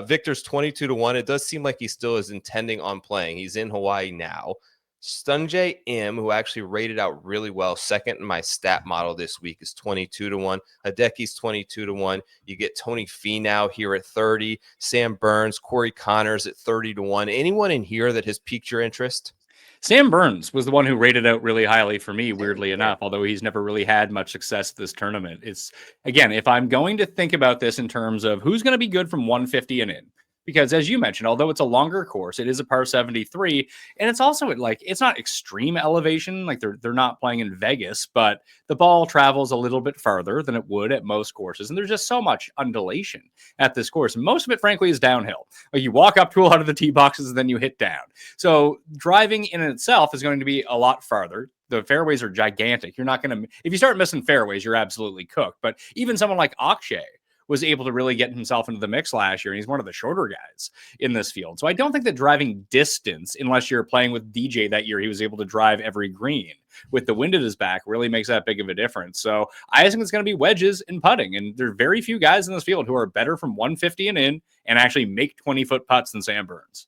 C: Victor's 22-1. It does seem like he still is intending on playing. He's in Hawaii now. Sungjae Im, who actually rated out really well, second in my stat model this week, is 22-1. Hideki's 22-1. You get Tony Finau here at 30. Sam Burns, Corey Connors at 30-1. Anyone in here that has piqued your interest?
D: Sam Burns was the one who rated out really highly for me, weirdly enough, although he's never really had much success this tournament. It's, again, if I'm going to think about this in terms of who's going to be good from 150 and in, because as you mentioned, although it's a longer course, it is a par 73, and it's also like, it's not extreme elevation, like they're not playing in Vegas, but the ball travels a little bit farther than it would at most courses, and there's just so much undulation at this course. Most of it, frankly, is downhill. Like, you walk up to a lot of the tee boxes and then you hit down. So driving in itself is going to be a lot farther. the fairways are gigantic. You're not going to, if you start missing fairways, you're absolutely cooked. But even someone like Akshay was able to really get himself into the mix last year, and he's one of the shorter guys in this field. So I don't think that driving distance, unless you're playing with DJ that year, he was able to drive every green with the wind at his back, really makes that big of a difference. So I think it's going to be wedges and putting, and there are very few guys in this field who are better from 150 and in and actually make 20-foot putts than Sam Burns.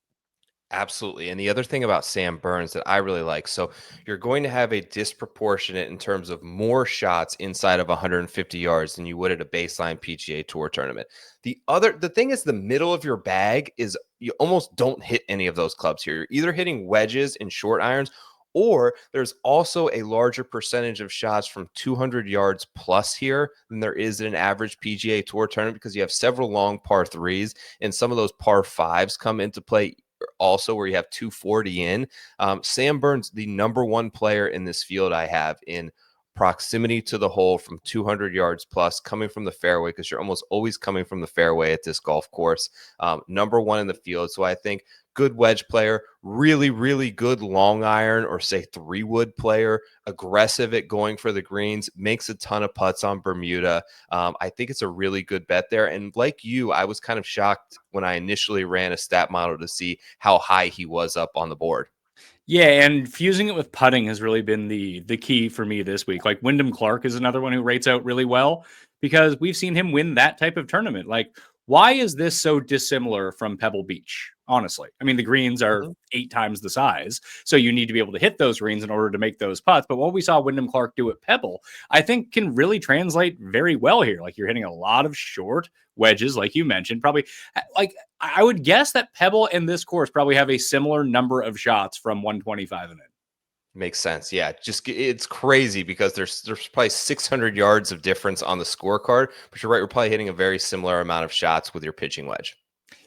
C: Absolutely. And the other thing about Sam Burns that I really like, so you're going to have a disproportionate in terms of more shots inside of 150 yards than you would at a baseline PGA Tour tournament. The thing is, the middle of your bag is you almost don't hit any of those clubs here. You're either hitting wedges and short irons, or there's also a larger percentage of shots from 200 yards plus here than there is in an average PGA Tour tournament, because you have several long par threes and some of those par fives come into play also, where you have 240 in. Sam Burns, the number one player in this field I have in proximity to the hole from 200 yards plus, coming from the fairway, because you're almost always coming from the fairway at this golf course. Number one in the field. So I think good wedge player, really, really good long iron or say 3-wood player, aggressive at going for the greens, makes a ton of putts on Bermuda. I think it's a really good bet there. And like you, I was kind of shocked when I initially ran a stat model to see how high he was up on the board.
D: Yeah, and fusing it with putting has really been the key for me this week. Like Wyndham Clark is another one who rates out really well because we've seen him win that type of tournament. Like, why is this so dissimilar from Pebble Beach? Honestly, I mean, the greens are 8 times the size, so you need to be able to hit those greens in order to make those putts. But what we saw Wyndham Clark do at Pebble, I think can really translate very well here. Like, you're hitting a lot of short wedges, like you mentioned. Probably, like, I would guess that Pebble and this course probably have a similar number of shots from 125 and in.
C: Makes sense. Yeah. Just it's crazy because there's probably 600 yards of difference on the scorecard, but you're right. We're probably hitting a very similar amount of shots with your pitching wedge.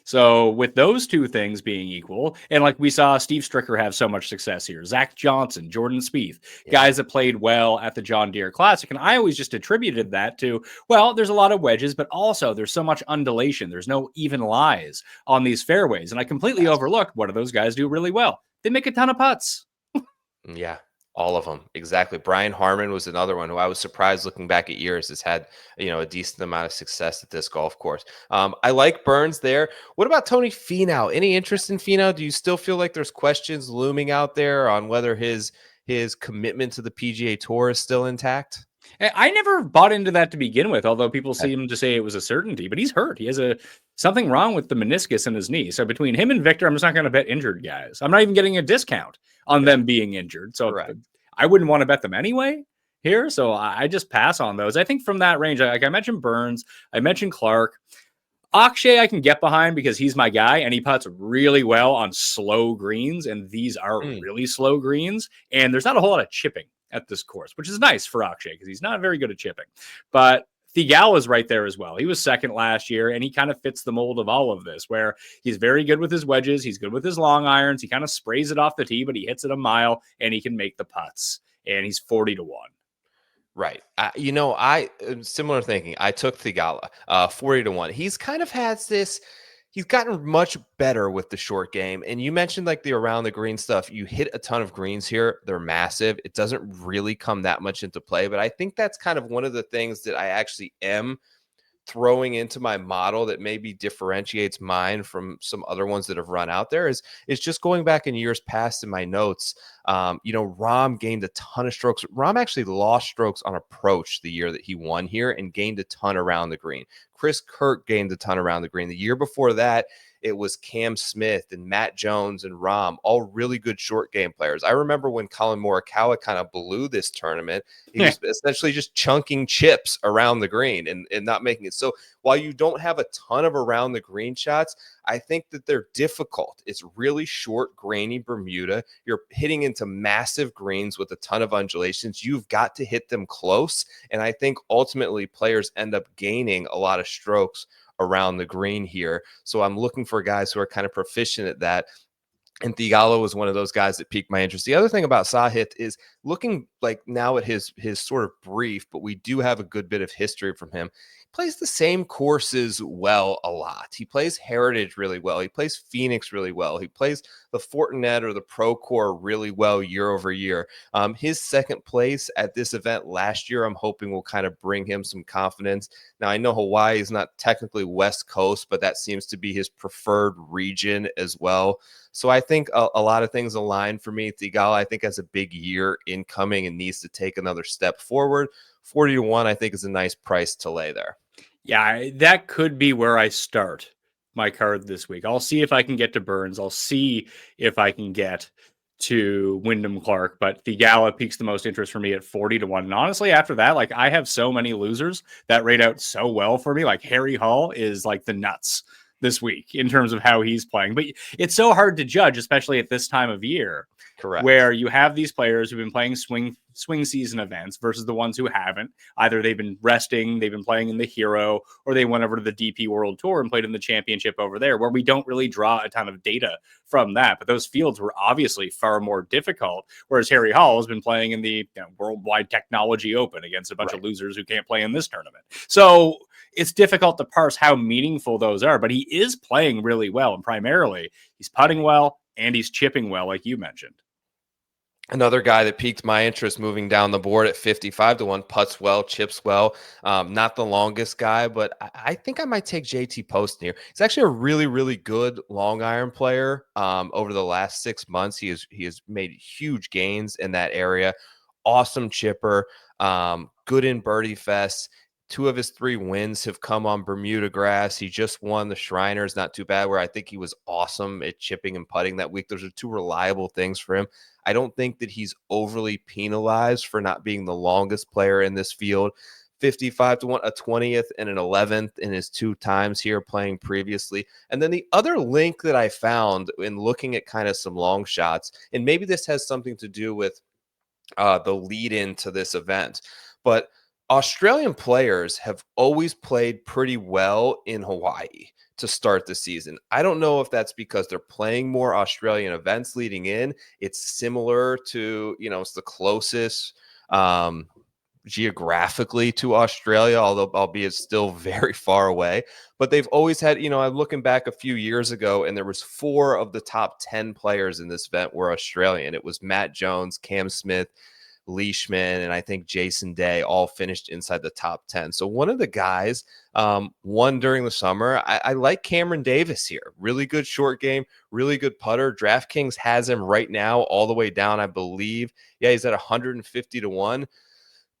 D: So with those two things being equal, and like we saw Steve Stricker have so much success here, Zach Johnson, Jordan Spieth, guys that played well at the John Deere Classic. And I always just attributed that to, well, there's a lot of wedges, but also there's so much undulation. There's no even lies on these fairways. And I completely overlooked what do those guys do really well? They make a ton of putts.
C: Yeah. All of them. Exactly. Brian Harmon was another one who I was surprised looking back at years has had, a decent amount of success at this golf course. I like Burns there. What about Tony Finau? Any interest in Finau? Do you still feel like there's questions looming out there on whether his commitment to the PGA Tour is still intact?
D: I never bought into that to begin with, although people seem to say it was a certainty, but he's hurt. He has something wrong with the meniscus in his knee. So between him and Victor, I'm just not going to bet injured guys. I'm not even getting a discount on them being injured. So I wouldn't want to bet them anyway here. So I just pass on those. I think from that range, like I mentioned Burns, I mentioned Clark. Akshay I can get behind because he's my guy and he putts really well on slow greens, and these are really slow greens, and there's not a whole lot of chipping at this course, which is nice for Akshay because he's not very good at chipping. But Thigala is right there as well. He was second last year, and he kind of fits the mold of all of this, where he's very good with his wedges. He's good with his long irons. He kind of sprays it off the tee, but he hits it a mile, and he can make the putts. And he's 40 to 1.
C: Right. I similar thinking. I took Thigala 40 to 1. He's kind of has this. He's gotten much better with the short game. And you mentioned like the around the green stuff. You hit a ton of greens here. They're massive. It doesn't really come that much into play. But I think that's kind of one of the things that I actually am throwing into my model that maybe differentiates mine from some other ones that have run out there is just going back in years past in my notes. Rahm gained a ton of strokes. Rahm actually lost strokes on approach the year that he won here and gained a ton around the green. Chris Kirk gained a ton around the green. The year before that, it was Cam Smith and Matt Jones and Rahm, all really good short game players. I remember when Colin Morikawa kind of blew this tournament, he was essentially just chunking chips around the green and not making it. So while you don't have a ton of around the green shots, I think that they're difficult. It's really short, grainy Bermuda. You're hitting into massive greens with a ton of undulations. You've got to hit them close. And I think ultimately players end up gaining a lot of strokes around the green here. So I'm looking for guys who are kind of proficient at that. And Thigala was one of those guys that piqued my interest. The other thing about Sahith is looking like now at his sort of brief, but we do have a good bit of history from him. plays the same courses well a lot. He plays Heritage really well. He plays Phoenix really well. He plays the Fortinet or the Pro Core really well year over year. His second place at this event last year, I'm hoping will kind of bring him some confidence. Now, I know Hawaii is not technically West Coast, but that seems to be his preferred region as well. So I think a lot of things align for me. Thigala, I think, has a big year incoming and needs to take another step forward. 40-1, I think, is a nice price to lay there.
D: Yeah, that could be where I start my card this week. I'll see if I can get to Burns. I'll see if I can get to Wyndham Clark, but Thigala piques the most interest for me at 40-1. And honestly, after that, like, I have so many losers that rate out so well for me. Like, Harry Hall is like the nuts this week in terms of how he's playing. But it's so hard to judge, especially at this time of year.
C: Correct.
D: Where you have these players who've been playing swing season events versus the ones who haven't. Either they've been resting, they've been playing in the Hero, or they went over to the DP World Tour and played in the championship over there, where we don't really draw a ton of data from that. But those fields were obviously far more difficult, whereas Harry Hall has been playing in the Worldwide Technology Open against a bunch of losers who can't play in this tournament. So it's difficult to parse how meaningful those are, but he is playing really well. And primarily, he's putting well and he's chipping well, like you mentioned.
C: Another guy that piqued my interest moving down the board at 55-1, putts well, chips well. Not the longest guy, but I think I might take JT Poston here. He's actually a really, really good long iron player. Over the last 6 months, he has made huge gains in that area. Awesome chipper, good in birdie fests. 2 of his 3 wins have come on Bermuda grass. He just won the Shriners, not too bad, where I think he was awesome at chipping and putting that week. Those are 2 reliable things for him. I don't think that he's overly penalized for not being the longest player in this field. 55-1, a 20th and an 11th in his 2 times here playing previously. And then the other link that I found in looking at kind of some long shots, and maybe this has something to do with the lead into this event, but Australian players have always played pretty well in Hawaii to start the season. I don't know if that's because they're playing more Australian events leading in. It's similar to, it's the closest geographically to Australia, although albeit still very far away. But they've always had, I'm looking back a few years ago, and there was 4 of the top 10 players in this event were Australian. It was Matt Jones, Cam Smith, Leishman, and I think Jason Day all finished inside the top 10. So one of the guys won during the summer. I like Cameron Davis here. Really good short game, really good putter. DraftKings has him right now all the way down, I believe. Yeah, he's at 150-1.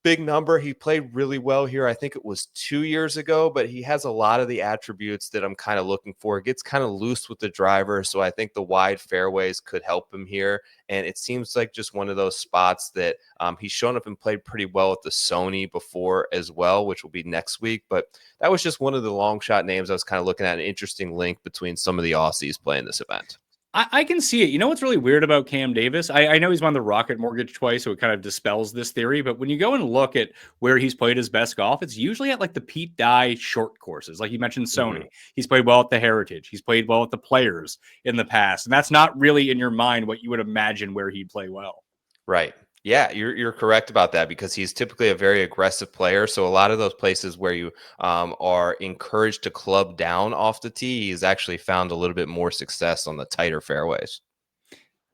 C: Big number. He played really well here. I think it was 2 years ago, but he has a lot of the attributes that I'm kind of looking for. Gets kind of loose with the driver, so I think the wide fairways could help him here. And it seems like just one of those spots that he's shown up and played pretty well at the Sony before as well, which will be next week. But that was just one of the long shot names I was kind of looking at, an interesting link between some of the Aussies playing this event.
D: I can see it. You know what's really weird about Cam Davis? I know he's won the Rocket Mortgage twice, so it kind of dispels this theory. But when you go and look at where he's played his best golf, it's usually at like the Pete Dye short courses. Like you mentioned, Sony. Mm-hmm. He's played well at the Heritage. He's played well at the Players in the past. And that's not really in your mind what you would imagine where he'd play well.
C: Right. Yeah, you're correct about that, because he's typically a very aggressive player. So a lot of those places where you are encouraged to club down off the tee, he's actually found a little bit more success on the tighter fairways.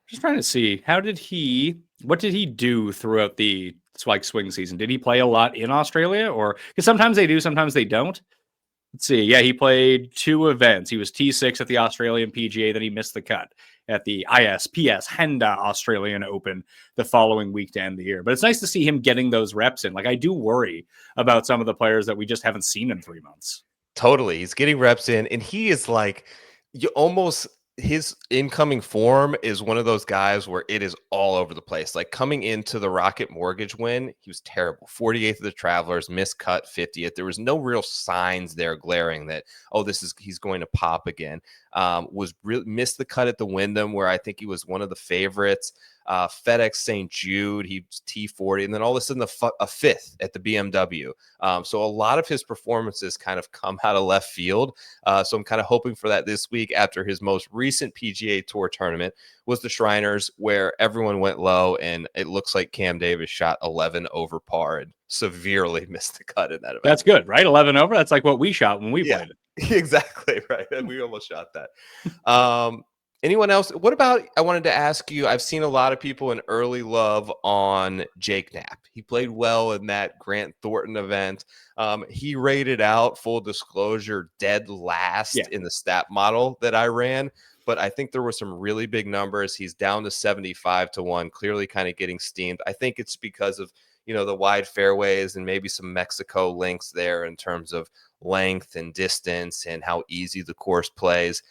D: Just trying to see, what did he do throughout the swing season? Did he play a lot in Australia, or because sometimes they do, sometimes they don't? Let's see. Yeah, he played 2 events. He was T6 at the Australian PGA, then he missed the cut at the ISPS Henda Australian Open the following week to end the year. But it's nice to see him getting those reps in. Like, I do worry about some of the players that we just haven't seen in 3 months.
C: Totally. He's getting reps in, and he is like, his incoming form is one of those guys where it is all over the place. Like coming into the Rocket Mortgage win, he was terrible. 48th of the Travelers, miscut 50th. There was no real signs there glaring that, he's going to pop again. Missed the cut at the Wyndham, where I think he was one of the favorites. FedEx St. Jude, he's T40, and then all of a sudden a fifth at the BMW. So a lot of his performances kind of come out of left field. So I'm kind of hoping for that this week after his most recent PGA Tour tournament was the Shriners, where everyone went low, and it looks like Cam Davis shot 11 over par and severely missed the cut in that event.
D: That's good, right? 11 over. That's like what we shot when we played it.
C: Exactly right. We almost shot that. Anyone else? What about, I wanted to ask you, I've seen a lot of people in early love on Jake Knapp. He played well in that Grant Thornton event. He rated out, full disclosure, dead last in the stat model that I ran. But I think there were some really big numbers. He's down to 75-1, clearly kind of getting steamed. I think it's because of, the wide fairways and maybe some Mexico links there in terms of length and distance and how easy the course plays.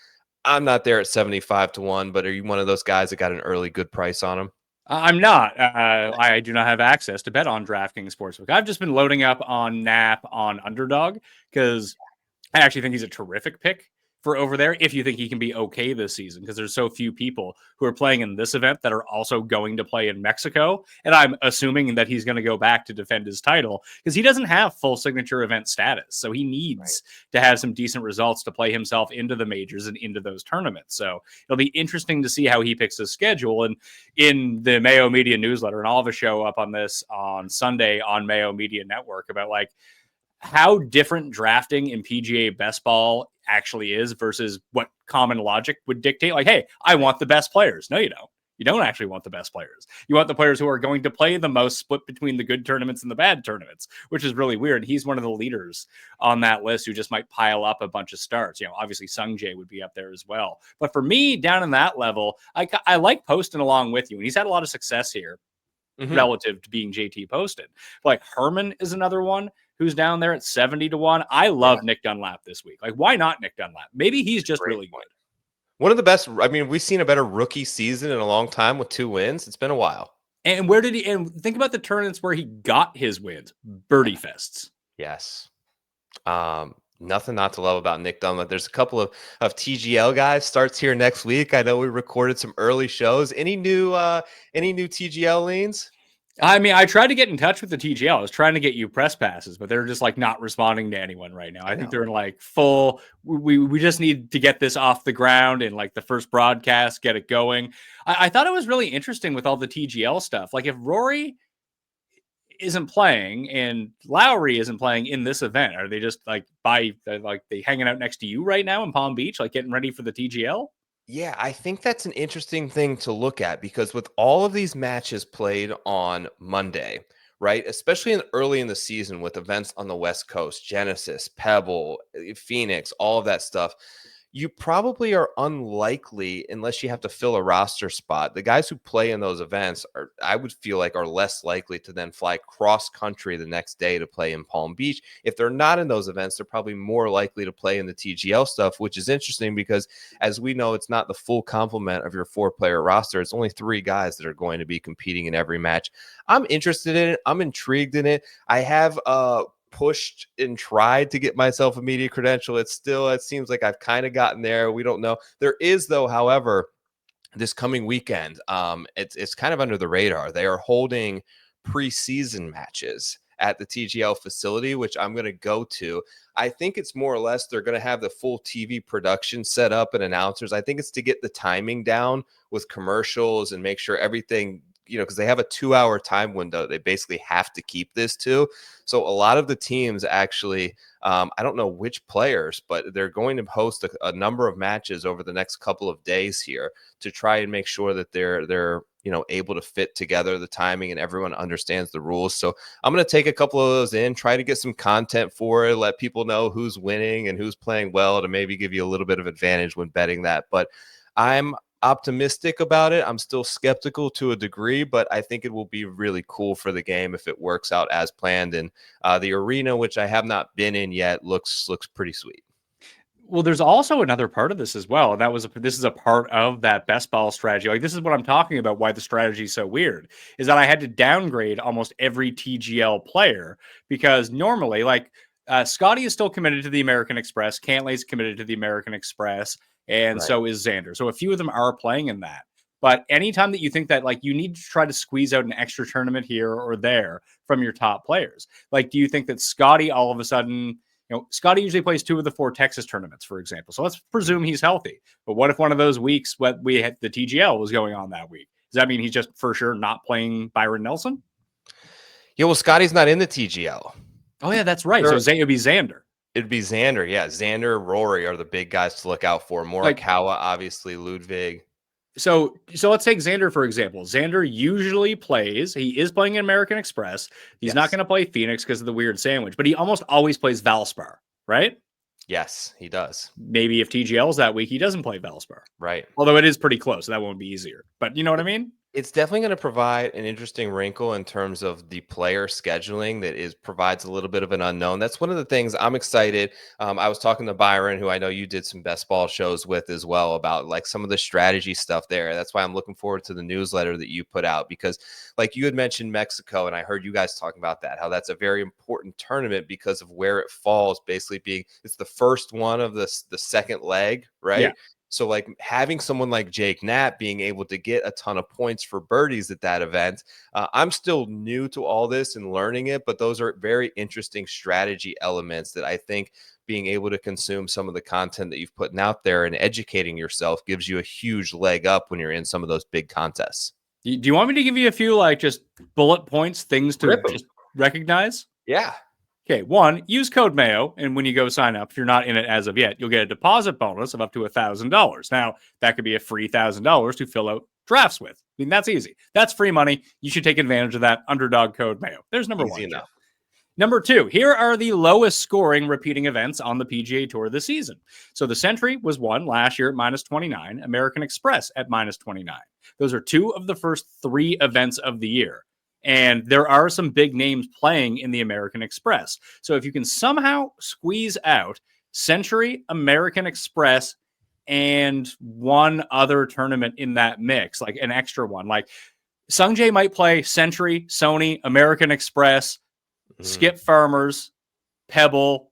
C: I'm not there at 75-1, but are you one of those guys that got an early good price on him?
D: I'm not. I do not have access to bet on DraftKings Sportsbook. I've just been loading up on Knapp on Underdog because I actually think he's a terrific pick for over there if you think he can be okay this season, because there's so few people who are playing in this event that are also going to play in Mexico. And I'm assuming that he's going to go back to defend his title because he doesn't have full signature event status. So he needs to have some decent results to play himself into the majors and into those tournaments. So it'll be interesting to see how he picks his schedule. And in the Mayo Media newsletter, and I'll have a show up on this on Sunday on Mayo Media Network about how different drafting in PGA best ball actually is versus what common logic would dictate. Hey, I want the best players. No, you don't. You don't actually want the best players. You want the players who are going to play the most, split between the good tournaments and the bad tournaments, which is really weird. He's one of the leaders on that list who just might pile up a bunch of starts. Obviously Sung Jae would be up there as well. But for me, down in that level, I like posting along with you. And he's had a lot of success here relative to being JT posted. Herman is another one who's down there at 70-1. I love Nick Dunlap this week. Why not Nick Dunlap? Maybe he's just really good.
C: One of the best. I mean, we've seen a better rookie season in a long time with 2 wins. It's been a while.
D: And where did he, and think about the tournaments where he got his wins, birdie fests.
C: Yes. Nothing not to love about Nick Dunlap. There's a couple of TGL guys starts here next week. I know we recorded some early shows. Any new TGL leans?
D: I mean, I tried to get in touch with the TGL. I was trying to get you press passes, but they're just not responding to anyone right now. I think they're in full. We just need to get this off the ground and the first broadcast, get it going. I thought it was really interesting with all the TGL stuff. If Rory isn't playing and Lowry isn't playing in this event, are they just they hanging out next to you right now in Palm Beach, getting ready for the TGL?
C: Yeah, I think that's an interesting thing to look at because with all of these matches played on Monday, right, especially early in the season with events on the West Coast, Genesis, Pebble, Phoenix, all of that stuff, you probably are unlikely, unless you have to fill a roster spot. The guys who play in those events I would feel are less likely to then fly cross country the next day to play in Palm Beach. If they're not in those events, they're probably more likely to play in the TGL stuff, which is interesting because as we know, it's not the full complement of your 4-player roster. It's only 3 guys that are going to be competing in every match. I'm interested in it. I'm intrigued in it. I have pushed and tried to get myself a media credential. It seems like I've kind of gotten there. We don't know. There is, though, however, this coming weekend, it's kind of under the radar. They are holding preseason matches at the TGL facility, which I'm going to go to. I think it's more or less they're going to have the full TV production set up and announcers. I think it's to get the timing down with commercials and make sure everything, because they have a 2-hour time window they basically have to keep this to. So a lot of the teams actually, I don't know which players, but they're going to host a number of matches over the next couple of days here to try and make sure that they're able to fit together the timing and everyone understands the rules. So I'm going to take a couple of those in, try to get some content for it, let people know who's winning and who's playing well to maybe give you a little bit of advantage when betting that. But I'm optimistic about it. I'm still skeptical to a degree, but I think it will be really cool for the game if it works out as planned. And the arena, which I have not been in yet, looks pretty sweet.
D: Well, there's also another part of this as well. And this is a part of that best ball strategy. This is what I'm talking about, why the strategy is so weird, is that I had to downgrade almost every TGL player because normally Scotty is still committed to the American Express. Cantlay's committed to the American Express. And so is Xander. So a few of them are playing in that. But anytime that you think that like you need to try to squeeze out an extra tournament here or there from your top players, like do you think that Scotty all of a sudden, Scotty usually plays 2 of the 4 Texas tournaments, for example. So let's presume he's healthy. But what if one of those weeks what we had the TGL was going on that week? Does that mean he's just for sure not playing Byron Nelson?
C: Yeah, well, Scotty's not in the TGL.
D: Oh yeah, that's right. So it would be Xander.
C: It'd be Xander. Yeah, Xander, Rory are the big guys to look out for. Morikawa, obviously, Ludwig.
D: So let's take Xander, for example. Xander usually plays. He is playing in American Express. He's not going to play Phoenix because of the weird sandwich, but he almost always plays Valspar, right?
C: Yes, he does.
D: Maybe if TGL's that week, he doesn't play Valspar.
C: Right.
D: Although it is pretty close, so that won't be easier. But you know what I mean?
C: It's definitely going to provide an interesting wrinkle in terms of the player scheduling that provides a little bit of an unknown. That's one of the things I'm excited. I was talking to Byron, who I know you did some best ball shows with as well, about like some of the strategy stuff there. That's why I'm looking forward to the newsletter that you put out, because like you had mentioned Mexico, and I heard you guys talking about that, how that's a very important tournament because of where it falls, basically being it's the first one of the second leg, right?
D: Yeah.
C: So like having someone like Jake Knapp being able to get a ton of points for birdies at that event, I'm still new to all this and learning it, but those are very interesting strategy elements that I think being able to consume some of the content that you've put out there and educating yourself gives you a huge leg up when you're in some of those big contests.
D: Do you want me to give you a few like just bullet points, things to just recognize?
C: Yeah.
D: Okay, 1, use code Mayo, and when you go sign up, if you're not in it as of yet, you'll get a deposit bonus of up to $1,000. Now, that could be a free $1,000 to fill out drafts with. I mean, that's easy. That's free money. You should take advantage of that. Underdog code Mayo. There's number
C: Easy
D: 1.
C: enough.
D: Number 2, here are the lowest scoring repeating events on the PGA Tour this season. So the Sentry was won last year at -29, American Express at -29. Those are 2 of the first 3 events of the year. And there are some big names playing in the American Express. So if you can somehow squeeze out Sentry, American Express, and one other tournament in that mix, like an extra one, like Sungjae might play Sentry, Sony, American Express, Skip Farmers, Pebble,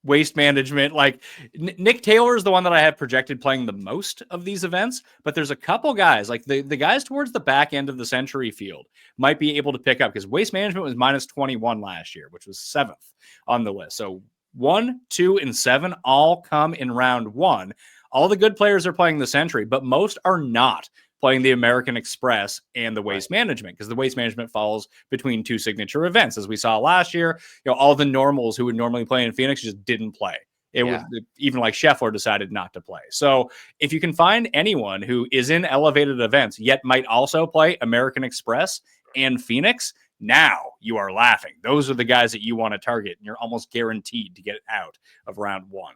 D: Waste Management. Like Nick Taylor is the one that I have projected playing the most of these events, but there's a couple guys, like the guys towards the back end of the Sentry field might be able to pick up, because Waste Management was -21 last year, which was 7th on the list. So 1, 2, and 7 all come in round 1. All the good players are playing the Sentry, but most are not playing the American Express and the Waste Management, because the Waste Management falls between 2 signature events. As we saw last year, all the normals who would normally play in Phoenix just didn't play. It was even like Scheffler decided not to play. So if you can find anyone who is in elevated events, yet might also play American Express and Phoenix, now you are laughing. Those are the guys that you want to target, and you're almost guaranteed to get out of round 1.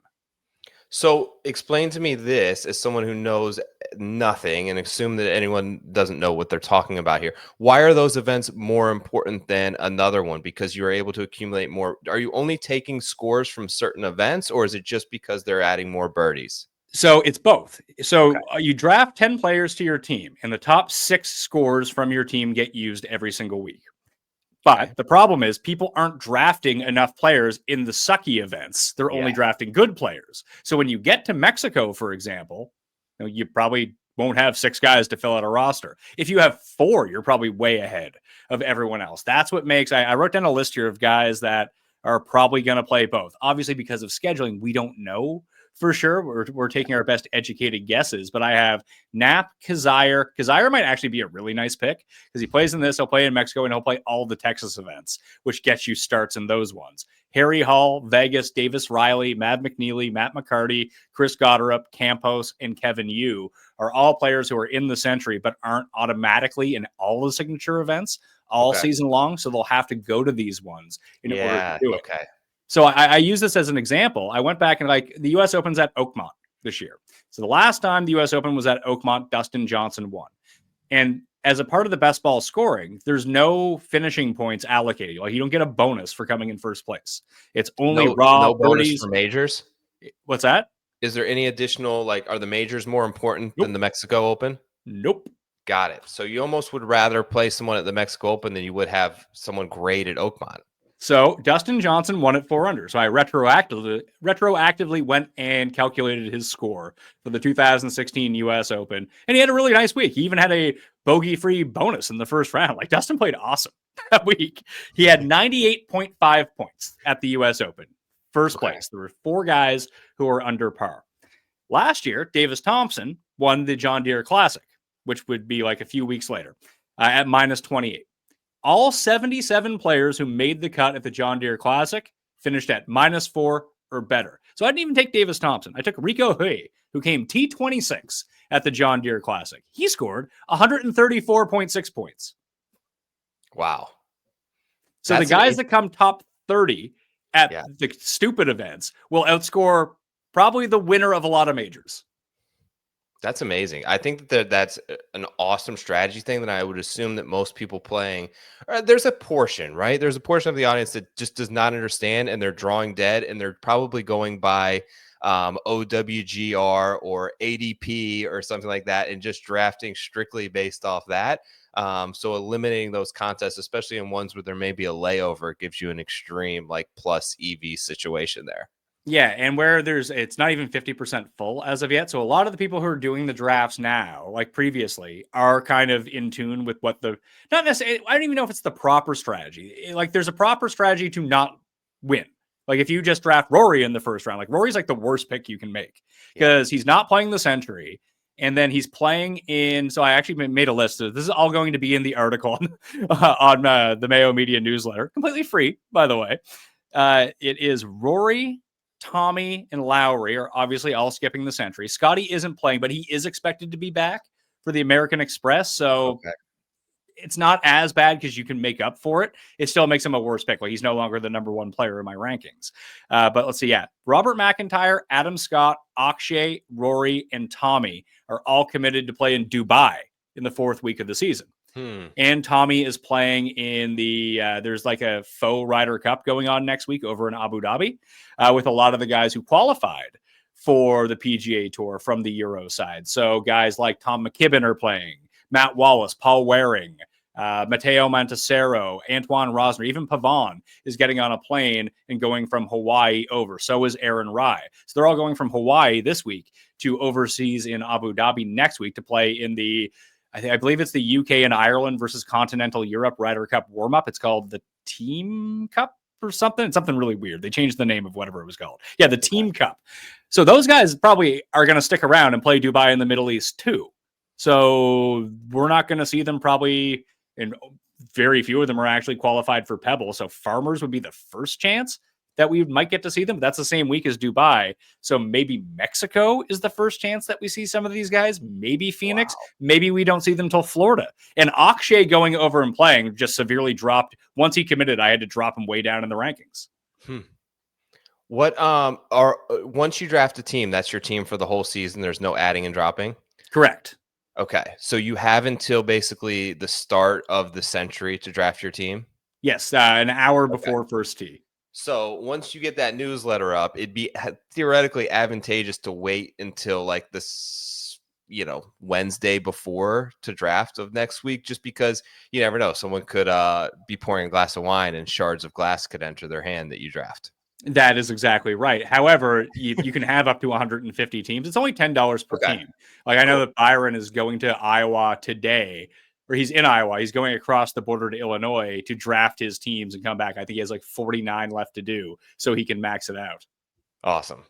C: So explain to me this as someone who knows nothing, and assume that anyone doesn't know what they're talking about here. Why are those events more important than another one? Because you're able to accumulate more. Are you only taking scores from certain events, or is it just because they're adding more birdies?
D: So it's both. So you draft 10 players to your team, and the top 6 scores from your team get used every single week. But the problem is people aren't drafting enough players in the sucky events. They're only drafting good players. So when you get to Mexico, for example, you probably won't have 6 guys to fill out a roster. If you have 4, you're probably way ahead of everyone else. That's what makes, I wrote down a list here of guys that are probably going to play both. Obviously, because of scheduling, we don't know for sure. We're taking our best educated guesses, but I have Knapp, Kazire. Kazire might actually be a really nice pick because he plays in this, he'll play in Mexico, and he'll play all the Texas events, which gets you starts in those ones. Harry Hall, Vegas, Davis Riley, Matt McNeely, Matt McCarty, Chris Gotterup, Campos, and Kevin Yu are all players who are in the Sentry but aren't automatically in all the signature events all season long, so they'll have to go to these ones in order to do it. So I use this as an example. I went back and the U.S. Open's at Oakmont this year. So the last time the U.S. Open was at Oakmont, Dustin Johnson won. And as a part of the best ball scoring, there's no finishing points allocated. Like you don't get a bonus for coming in first place. It's only raw
C: bonus for majors.
D: What's that?
C: Is there any additional, are the majors more important than the Mexico Open?
D: Nope.
C: Got it. So you almost would rather play someone at the Mexico Open than you would have someone great at Oakmont.
D: So Dustin Johnson won at 4 under. So I retroactively went and calculated his score for the 2016 U.S. Open, and he had a really nice week. He even had a bogey-free bonus in the first round. Like, Dustin played awesome that week. He had 98.5 points at the U.S. Open, first place. There were 4 guys who were under par. Last year, Davis Thompson won the John Deere Classic, which would be like a few weeks later, at minus 28. All 77 players who made the cut at the John Deere Classic finished at -4 or better. So I didn't even take Davis Thompson. I took Rico Hui, who came T26 at the John Deere Classic. He scored 134.6 points.
C: Wow.
D: So the guys that come top 30 at the stupid events will outscore probably the winner of a lot of majors.
C: That's amazing. I think that that's an awesome strategy thing that I would assume that most people playing, there's a portion, right? There's a portion of the audience that just does not understand, and they're drawing dead, and they're probably going by OWGR or ADP or something like that, and just drafting strictly based off that. So eliminating those contests, especially in ones where there may be a layover, gives you an extreme like plus EV situation there.
D: Yeah, and where it's not even 50% full as of yet. So a lot of the people who are doing the drafts now, like previously, are kind of in tune with what not necessarily, I don't even know if it's the proper strategy. Like, there's a proper strategy to not win. Like, if you just draft Rory in the first round, like Rory's like the worst pick you can make because he's not playing the Sentry. And then he's playing in, so I actually made a list. This is all going to be in the article on the Mayo Media newsletter, completely free, by the way. It is Rory, Tommy, and Lowry are obviously all skipping the Sentry. Scotty isn't playing, but he is expected to be back for the American Express. So it's not as bad because you can make up for it. It still makes him a worse pick. Like, he's no longer the #1 player in my rankings. But let's see. Yeah. Robert McIntyre, Adam Scott, Akshay, Rory, and Tommy are all committed to play in Dubai in the 4th week of the season. And Tommy is playing in the there's like a faux Ryder Cup going on next week over in Abu Dhabi with a lot of the guys who qualified for the PGA Tour from the Euro side. So guys like Tom McKibben are playing, Matt Wallace, Paul Waring, Matteo Montesero, Antoine Rosner, even Pavon is getting on a plane and going from Hawaii over. So is Aaron Rai. So they're all going from Hawaii this week to overseas in Abu Dhabi next week to play in the I believe it's the UK and Ireland versus Continental Europe Ryder Cup warm-up. It's called the Team Cup or something. It's something really weird. They changed the name of whatever it was called. Yeah, the Team Cup. So those guys probably are going to stick around and play Dubai in the Middle East too. So we're not going to see them probably, and very few of them are actually qualified for Pebble. So Farmers would be the first chance that we might get to see them. That's the same week as Dubai. So maybe Mexico is the first chance that we see some of these guys. Maybe Phoenix. Wow. Maybe we don't see them till Florida. And Akshay going over and playing just severely dropped. Once he committed, I had to drop him way down in the rankings.
C: What once you draft a team, that's your team for the whole season. There's no adding and dropping.
D: Correct.
C: Okay. So you have until basically the start of the Sentry to draft your team?
D: Yes. An hour before first tee.
C: So once you get that newsletter up, it'd be theoretically advantageous to wait until like this, Wednesday before to draft of next week, just because you never know. Someone could be pouring a glass of wine and shards of glass could enter their hand that you draft.
D: That is exactly right. However, you can have up to 150 teams. It's only $10 per team. Like, I know that Byron is going to Iowa today, or he's in Iowa. He's going across the border to Illinois to draft his teams and come back. I think he has like 49 left to do so he can max it out.
C: Awesome.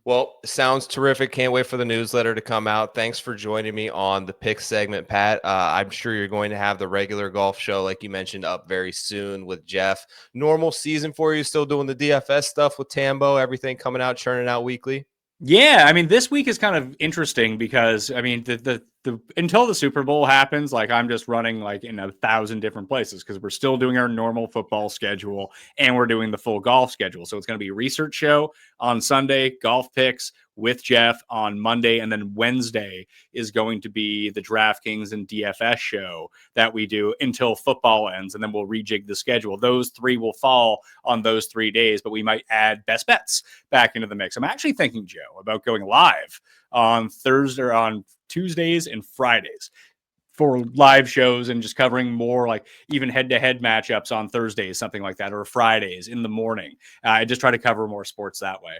C: Well, sounds terrific. Can't wait for the newsletter to come out. Thanks for joining me on the pick segment, Pat. I'm sure you're going to have the regular golf show, like you mentioned, up very soon with Jeff. Normal season for you, still doing the DFS stuff with Tambo, everything coming out, churning out weekly?
D: Yeah, I mean, this week is kind of interesting because, I mean, the until the Super Bowl happens, like, I'm just running like in 1,000 different places because we're still doing our normal football schedule and we're doing the full golf schedule. So it's going to be a research show on Sunday, golf picks with Jeff on Monday, and then Wednesday is going to be the DraftKings and DFS show that we do until football ends, and then we'll rejig the schedule. Those 3 will fall on those 3 days, but we might add best bets back into the mix. I'm actually thinking, Joe, about going live on Thursday or on Tuesdays and Fridays. for live shows and just covering more like even head-to-head matchups on Thursdays, something like that, or Fridays in the morning. I just try to cover more sports that way.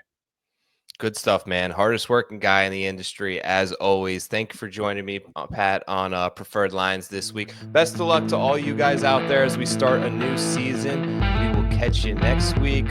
C: Good stuff, man. Hardest working guy in the industry, as always. Thank you for joining me, Pat, on Preferred Lines this week. Best of luck to all you guys out there as we start a new season. We will catch you next week.